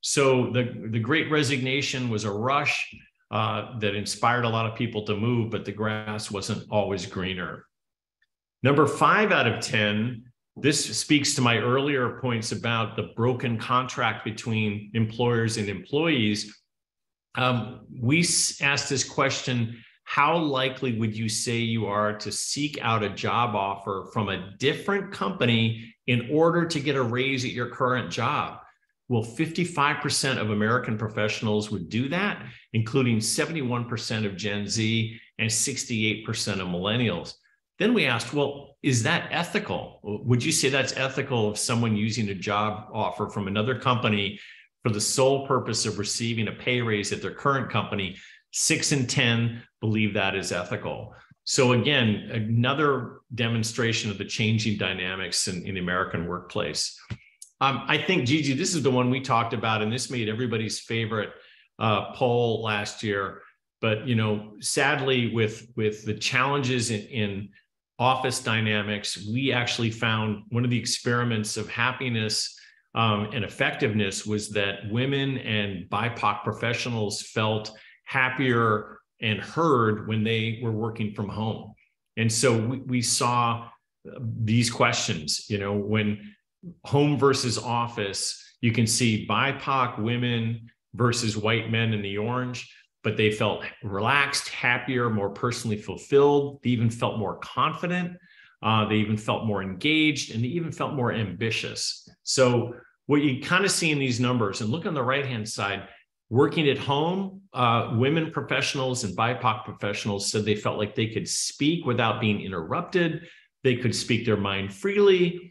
So the Great Resignation was a rush that inspired a lot of people to move, but the grass wasn't always greener. Number 5 out of 10, this speaks to my earlier points about the broken contract between employers and employees. We asked this question: how likely would you say you are to seek out a job offer from a different company in order to get a raise at your current job? Well, 55% of American professionals would do that, including 71% of Gen Z and 68% of millennials. Then we asked, well, is that ethical? Would you say that's ethical of someone using a job offer from another company for the sole purpose of receiving a pay raise at their current company? 6 in 10 believe that is ethical. So again, another demonstration of the changing dynamics in the American workplace. I think, Gigi, this is the one we talked about, and this made everybody's favorite poll last year. But sadly, with the challenges in office dynamics, we actually found one of the experiments of happiness and effectiveness was that women and BIPOC professionals felt happier and heard when they were working from home. And so we saw these questions, when home versus office, you can see BIPOC women versus white men in the orange, but they felt relaxed, happier, more personally fulfilled. They even felt more confident. They even felt more engaged, and they even felt more ambitious. So what you kind of see in these numbers, and look on the right-hand side, working at home, women professionals and BIPOC professionals said they felt like they could speak without being interrupted. They could speak their mind freely.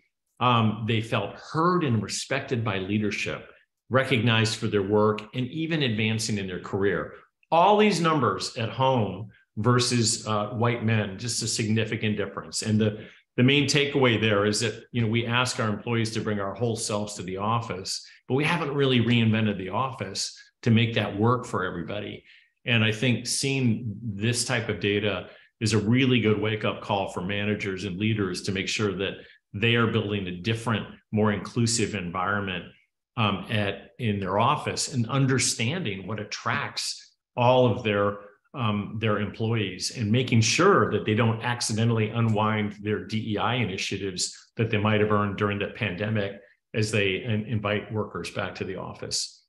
They felt heard and respected by leadership, recognized for their work, and even advancing in their career. All these numbers at home versus white men, just a significant difference. And the main takeaway there is that, we ask our employees to bring our whole selves to the office, but we haven't really reinvented the office to make that work for everybody. And I think seeing this type of data is a really good wake-up call for managers and leaders to make sure that they are building a different, more inclusive environment in their office, and understanding what attracts all of their employees, and making sure that they don't accidentally unwind their DEI initiatives that they might have earned during the pandemic as they invite workers back to the office.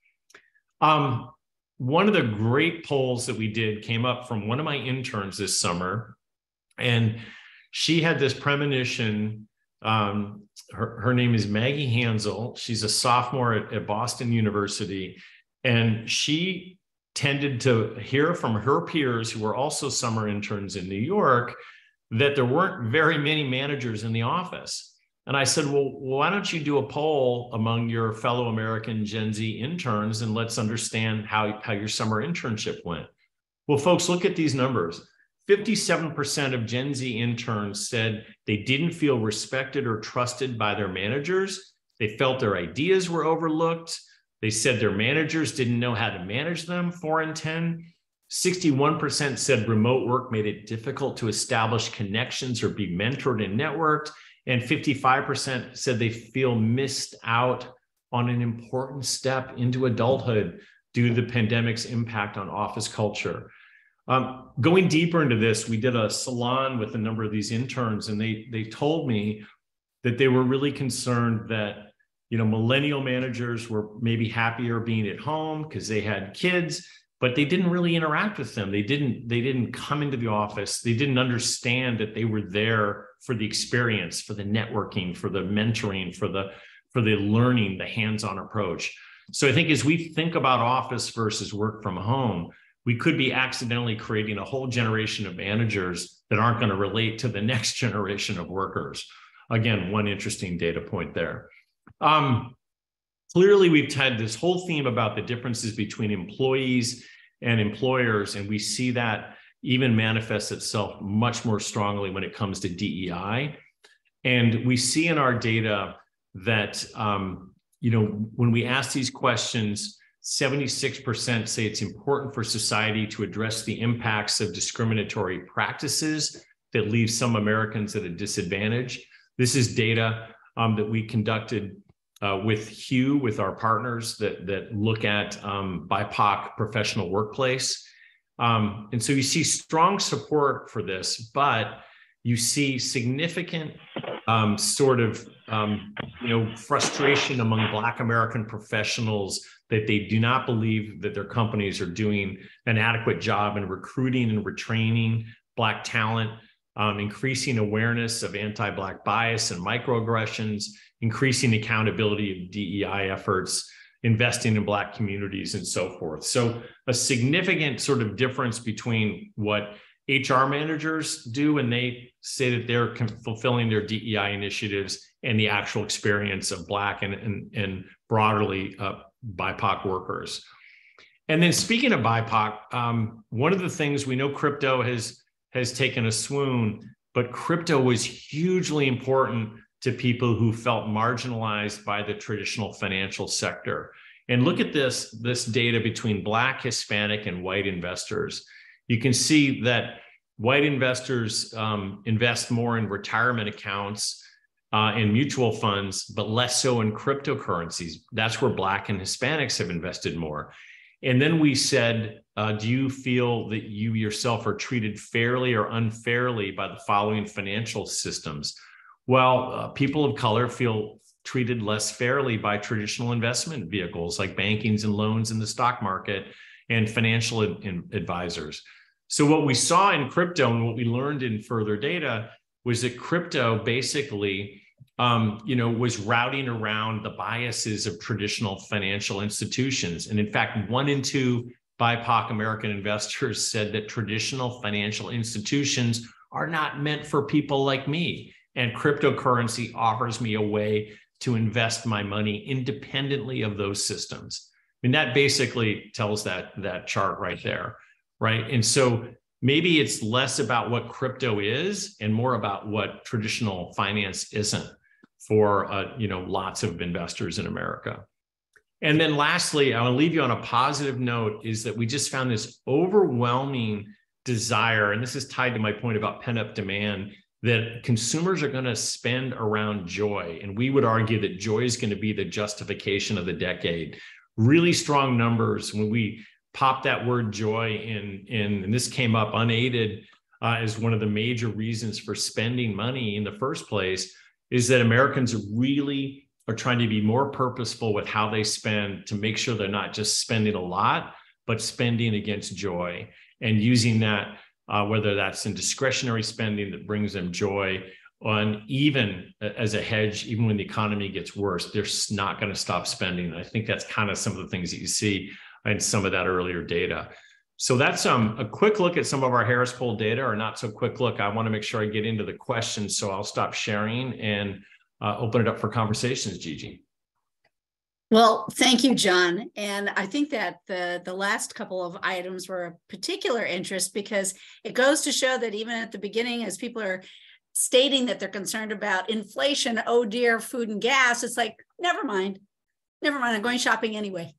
One of the great polls that we did came up from one of my interns this summer, and she had this premonition. Her name is Maggie Hansel. She's a sophomore at Boston University, and she tended to hear from her peers who were also summer interns in New York that there weren't very many managers in the office. And I said, well, why don't you do a poll among your fellow American Gen Z interns, and let's understand how your summer internship went. Well, folks, look at these numbers. 57% of Gen Z interns said they didn't feel respected or trusted by their managers. They felt their ideas were overlooked. They said their managers didn't know how to manage them, 4 in 10. 61% said remote work made it difficult to establish connections or be mentored and networked. And 55% said they feel missed out on an important step into adulthood due to the pandemic's impact on office culture. Going deeper into this, we did a salon with a number of these interns, and they told me that they were really concerned that, you know, millennial managers were maybe happier being at home because they had kids, but they didn't really interact with them. They didn't come into the office. They didn't understand that they were there for the experience, for the networking, for the mentoring, for the learning, the hands-on approach. So I think as we think about office versus work from home, we could be accidentally creating a whole generation of managers that aren't going to relate to the next generation of workers. Again, one interesting data point there. Clearly, we've had this whole theme about the differences between employees and employers, and we see that even manifests itself much more strongly when it comes to DEI. And we see in our data that, you know, when we ask these questions, 76% say it's important for society to address the impacts of discriminatory practices that leave some Americans at a disadvantage. This is data that we conducted with Hugh, with our partners that look at BIPOC professional workplace. And so you see strong support for this, but you see significant frustration among Black American professionals that they do not believe that their companies are doing an adequate job in recruiting and retraining Black talent, increasing awareness of anti-Black bias and microaggressions, increasing accountability of DEI efforts, investing in Black communities, and so forth. So a significant sort of difference between what HR managers do when they say that they're fulfilling their DEI initiatives and the actual experience of Black and broadly BIPOC workers. And then speaking of BIPOC, one of the things we know, crypto has taken a swoon, but crypto was hugely important to people who felt marginalized by the traditional financial sector. And look at this data between Black, Hispanic, and white investors. You can see that white investors invest more in retirement accounts and mutual funds, but less so in cryptocurrencies. That's where Black and Hispanics have invested more. And then we said, do you feel that you yourself are treated fairly or unfairly by the following financial systems? Well, people of color feel treated less fairly by traditional investment vehicles like bankings and loans in the stock market and financial advisors. So what we saw in crypto and what we learned in further data was that crypto basically was routing around the biases of traditional financial institutions. And in fact, 1 in 2 BIPOC American investors said that traditional financial institutions are not meant for people like me. And cryptocurrency offers me a way to invest my money independently of those systems. I mean, that basically tells that chart right there, right? And so maybe it's less about what crypto is and more about what traditional finance isn't for lots of investors in America. And then lastly, I want to leave you on a positive note, is that we just found this overwhelming desire, and this is tied to my point about pent-up demand, that consumers are going to spend around joy. And we would argue that joy is going to be the justification of the decade. Really strong numbers when we pop that word joy in, and this came up unaided as one of the major reasons for spending money in the first place, is that Americans really are trying to be more purposeful with how they spend to make sure they're not just spending a lot, but spending against joy and using that, whether that's in discretionary spending that brings them joy, on even as a hedge, even when the economy gets worse, they're not going to stop spending. And I think that's kind of some of the things that you see in some of that earlier data. So that's a quick look at some of our Harris Poll data, or not so quick look. I want to make sure I get into the questions, so I'll stop sharing and open it up for conversations, Gigi. Well, thank you, John. And I think that the last couple of items were of particular interest because it goes to show that even at the beginning, as people are stating that they're concerned about inflation, oh dear, food and gas, it's like, never mind, I'm going shopping anyway.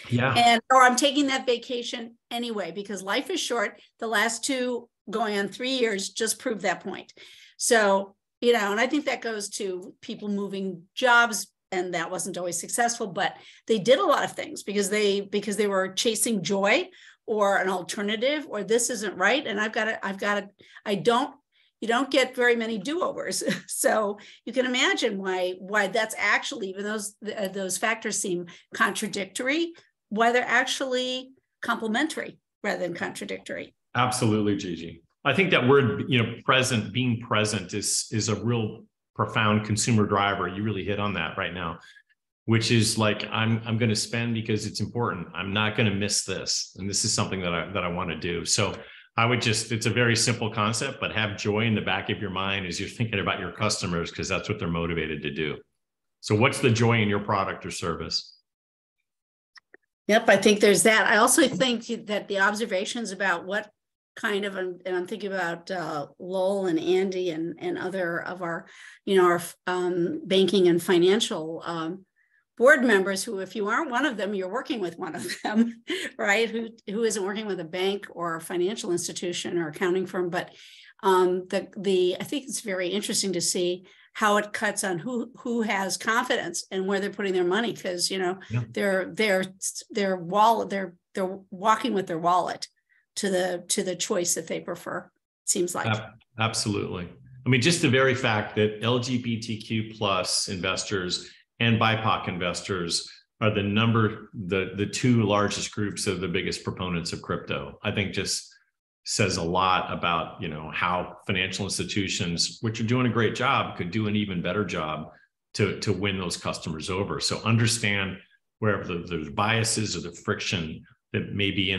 Yeah. Or I'm taking that vacation anyway, because life is short. The last 2 going on 3 years just proved that point. So, and I think that goes to people moving jobs, and that wasn't always successful, but they did a lot of things because they were chasing joy or an alternative, or this isn't right. And you don't get very many do-overs. So you can imagine why that's actually, even those factors seem contradictory, why they're actually complementary rather than contradictory. Absolutely, Gigi. I think that word, being present is a real profound consumer driver. You really hit on that right now, which is like, I'm going to spend because it's important. I'm not going to miss this. And this is something that I want to do. So I would it's a very simple concept, but have joy in the back of your mind as you're thinking about your customers, because that's what they're motivated to do. So what's the joy in your product or service? Yep, I think there's that. I also think that the observations about what kind of, and I'm thinking about Lowell and Andy and other of our, our banking and financial board members who, if you aren't one of them, you're working with one of them, right? Who isn't working with a bank or a financial institution or accounting firm, but I think it's very interesting to see how it cuts on who has confidence and where they're putting their money, because they're walking with their wallet to the choice that they prefer. Seems like. Absolutely. I mean, just the very fact that LGBTQ plus investors and BIPOC investors are the 2 largest groups of the biggest proponents of crypto, I think just says a lot about, how financial institutions, which are doing a great job, could do an even better job to win those customers over. So understand wherever there's biases or the friction that may be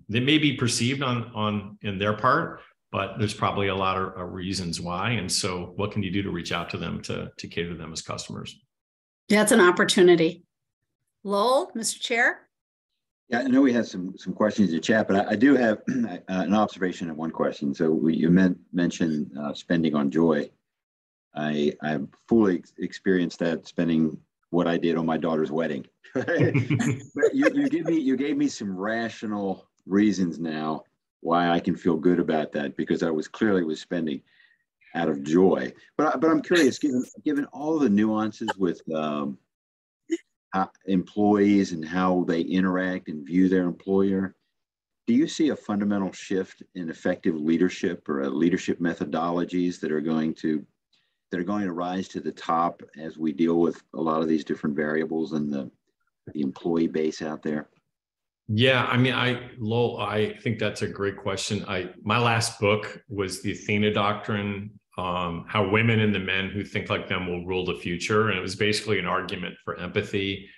that may be perceived in their part, but there's probably a lot of reasons why. And so what can you do to reach out to them to cater to them as customers? That's an opportunity. Lowell, Mr. Chair? Yeah, I know we have some questions in the chat, but I do have an observation and one question. So you mentioned spending on joy. I've fully experienced that, spending what I did on my daughter's wedding. But you gave me some rational reasons now why I can feel good about that, because I was spending out of joy. But I'm curious, given all the nuances with employees and how they interact and view their employer, do you see a fundamental shift in effective leadership or leadership methodologies that are going to rise to the top as we deal with a lot of these different variables in the employee base out there? Yeah, I mean, Lowell, I think that's a great question. My last book was The Athena Doctrine, how women and the men who think like them will rule the future. And it was basically an argument for empathy,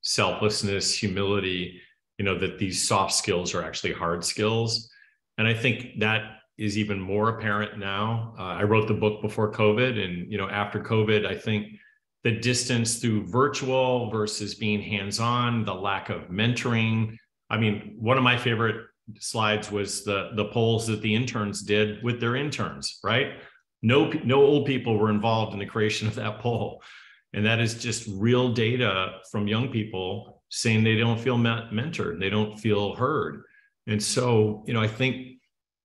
selflessness, humility, that these soft skills are actually hard skills. And I think that is even more apparent now. I wrote the book before COVID, and, after COVID, I think the distance through virtual versus being hands-on, the lack of mentoring. I mean, one of my favorite slides was the polls that the interns did with their interns, right? No old people were involved in the creation of that poll. And that is just real data from young people saying they don't feel mentored, they don't feel heard. And so, I think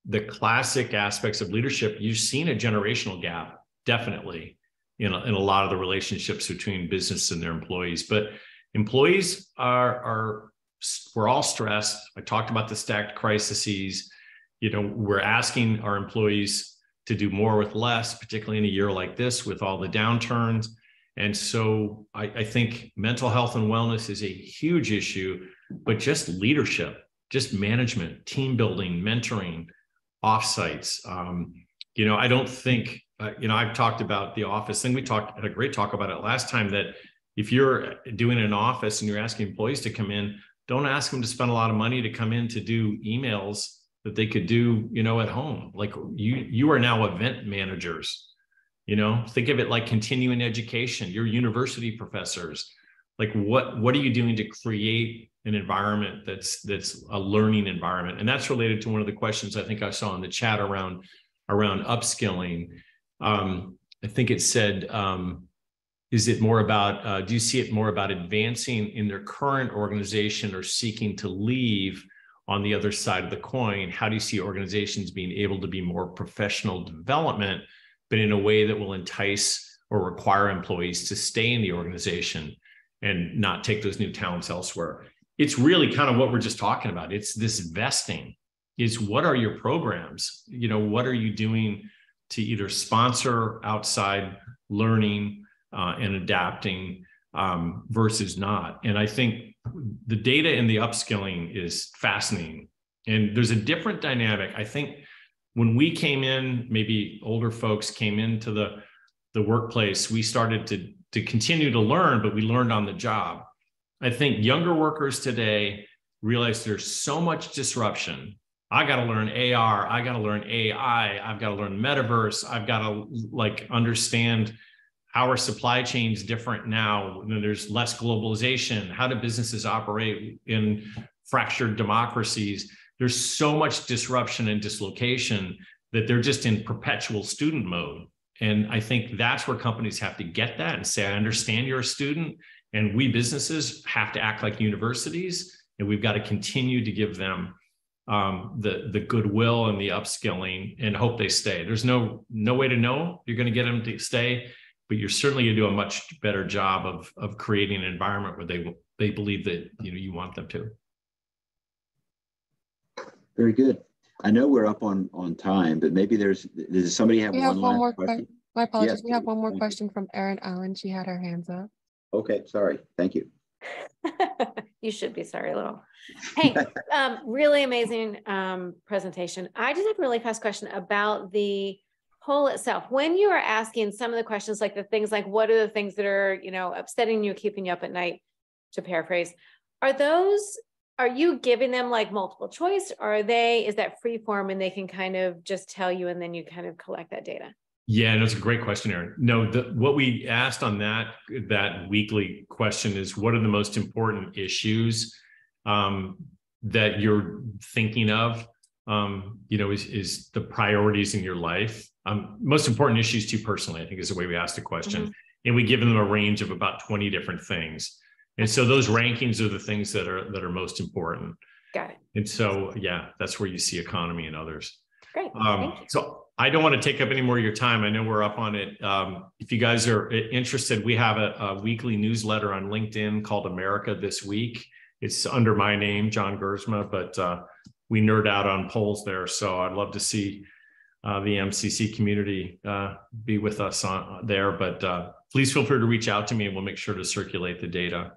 the classic aspects of leadership, you've seen a generational gap, definitely, in a lot of the relationships between business and their employees. But employees we're all stressed. I talked about the stacked crises. We're asking our employees to do more with less, particularly in a year like this with all the downturns. And so I think mental health and wellness is a huge issue, but just leadership, just management, team building, mentoring, offsites. I don't think, I've talked about the office thing. We had a great talk about it last time, that if you're doing an office and you're asking employees to come in, don't ask them to spend a lot of money to come in to do emails that they could do, at home. Like you are now event managers, think of it like continuing education, your university professors. Like what are you doing to create an environment that's a learning environment? And that's related to one of the questions I think I saw in the chat around upskilling. I think it said, is it more about, do you see it more about advancing in their current organization or seeking to leave on the other side of the coin? How do you see organizations being able to be more professional development, but in a way that will entice or require employees to stay in the organization and not take those new talents elsewhere? It's really kind of what we're just talking about. It's this vesting. Is what are your programs? You know, what are you doing to either sponsor outside learning and adapting versus not? And I think the data in the upskilling is fascinating. And there's a different dynamic. I think when we came in, maybe older folks came into the workplace, we started to continue to learn, but we learned on the job. I think younger workers today realize there's so much disruption. I got to learn AR. I got to learn AI. I've got to learn metaverse. I've got to understand how are supply chains different now. There's less globalization. How do businesses operate in fractured democracies? There's so much disruption and dislocation that they're just in perpetual student mode. And I think that's where companies have to get that and say, I understand you're a student, and we businesses have to act like universities, and we've got to continue to give them the goodwill and the upskilling and hope they stay. There's no way to know you're going to get them to stay, but you're certainly going to do a much better job of creating an environment where they believe that you want them to. Very good. I know we're up on time, but maybe does somebody have one more question? My apologies. Yes. We have one more question from Erin Allen. She had her hands up. Okay, sorry. Thank you. You should be sorry, Little. Hey, really amazing presentation. I just have a really fast question about the poll itself. When you are asking some of the questions, like the things like, what are the things that are, upsetting you, keeping you up at night, to paraphrase, are you giving them like multiple choice, or is that free form and they can kind of just tell you and then you kind of collect that data? Yeah, no, it's a great question, Erin. No, what we asked on that weekly question is, what are the most important issues that you're thinking of? Is the priorities in your life. Most important issues to you personally, I think, is the way we asked the question. Mm-hmm. And we give them a range of about 20 different things. And so those rankings are the things that are most important. Got it. And so, yeah, that's where you see economy and others. Great. Thank you. So I don't want to take up any more of your time. I know we're up on it. If you guys are interested, we have a weekly newsletter on LinkedIn called America This Week. It's under my name, John Gerzema, but we nerd out on polls there. So I'd love to see the MCC community be with us on there. But please feel free to reach out to me and we'll make sure to circulate the data.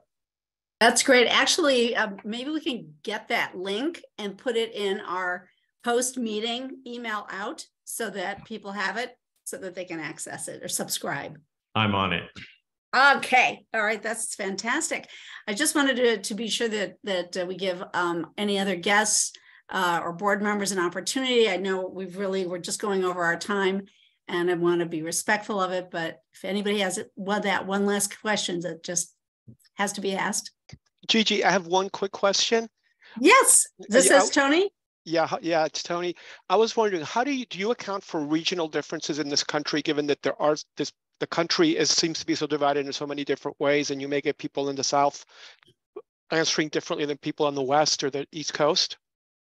That's great. Actually, maybe we can get that link and put it in our post-meeting email out so that people have it, so that they can access it or subscribe. I'm on it. Okay. All right. That's fantastic. I just wanted to be sure that we give any other guests or board members an opportunity. I know we're just going over our time and I want to be respectful of it, but if anybody has that one last question that just has to be asked. Gigi, I have one quick question. Yes. This is Tony. Yeah, it's Tony. I was wondering, how do you account for regional differences in this country, given that the country seems to be so divided in so many different ways, and you may get people in the South answering differently than people on the West or the East Coast?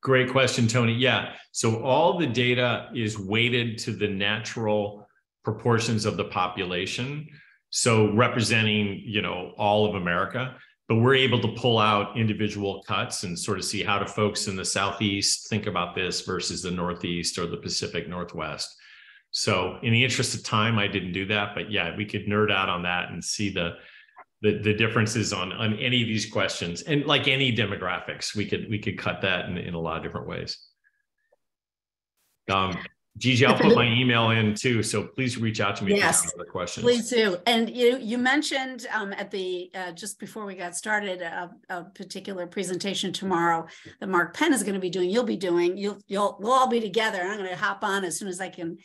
Great question, Tony. Yeah, so all the data is weighted to the natural proportions of the population, so representing, all of America. But we're able to pull out individual cuts and sort of see how do folks in the Southeast think about this versus the Northeast or the Pacific Northwest. So in the interest of time, I didn't do that, but yeah, we could nerd out on that and see the differences on any of these questions. And like any demographics, we could cut that in a lot of different ways. Gigi, I'll put my email in too, so please reach out to me if you have other questions. Please do. And you mentioned at the just before we got started a particular presentation tomorrow that Mark Penn is going to be doing. You'll be doing. We'll all be together. I'm going to hop on as soon as I can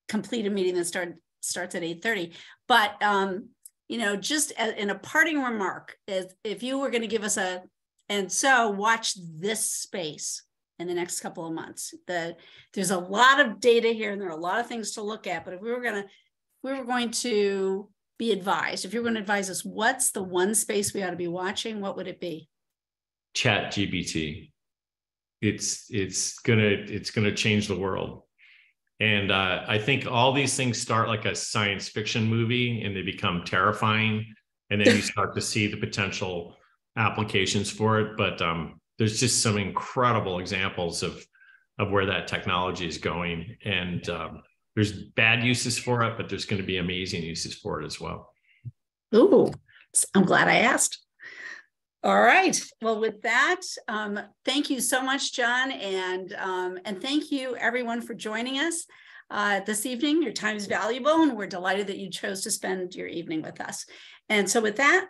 complete a meeting that starts at 8:30. But just in a parting remark, if you were going to give us so watch this space in the next couple of months. There's a lot of data here and there are a lot of things to look at, but if we were going to be advised, if you're going to advise us, what's the one space we ought to be watching, what would it be? Chat GPT. It's gonna change the world. And I think all these things start like a science fiction movie and they become terrifying. And then you start to see the potential applications for it. But there's just some incredible examples of where that technology is going. And there's bad uses for it, but there's going to be amazing uses for it as well. Ooh, I'm glad I asked. All right. Well, with that, thank you so much, John. And thank you everyone for joining us this evening. Your time is valuable and we're delighted that you chose to spend your evening with us. And so with that,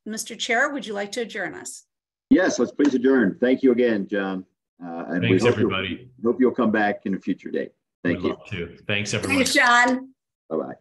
Mr. Chair, would you like to adjourn us? Yes, let's please adjourn. Thank you again, John. And thanks, everybody. Hope you'll come back in a future date. Thank you. Love to. Thanks, everyone. Thanks, John. Bye-bye.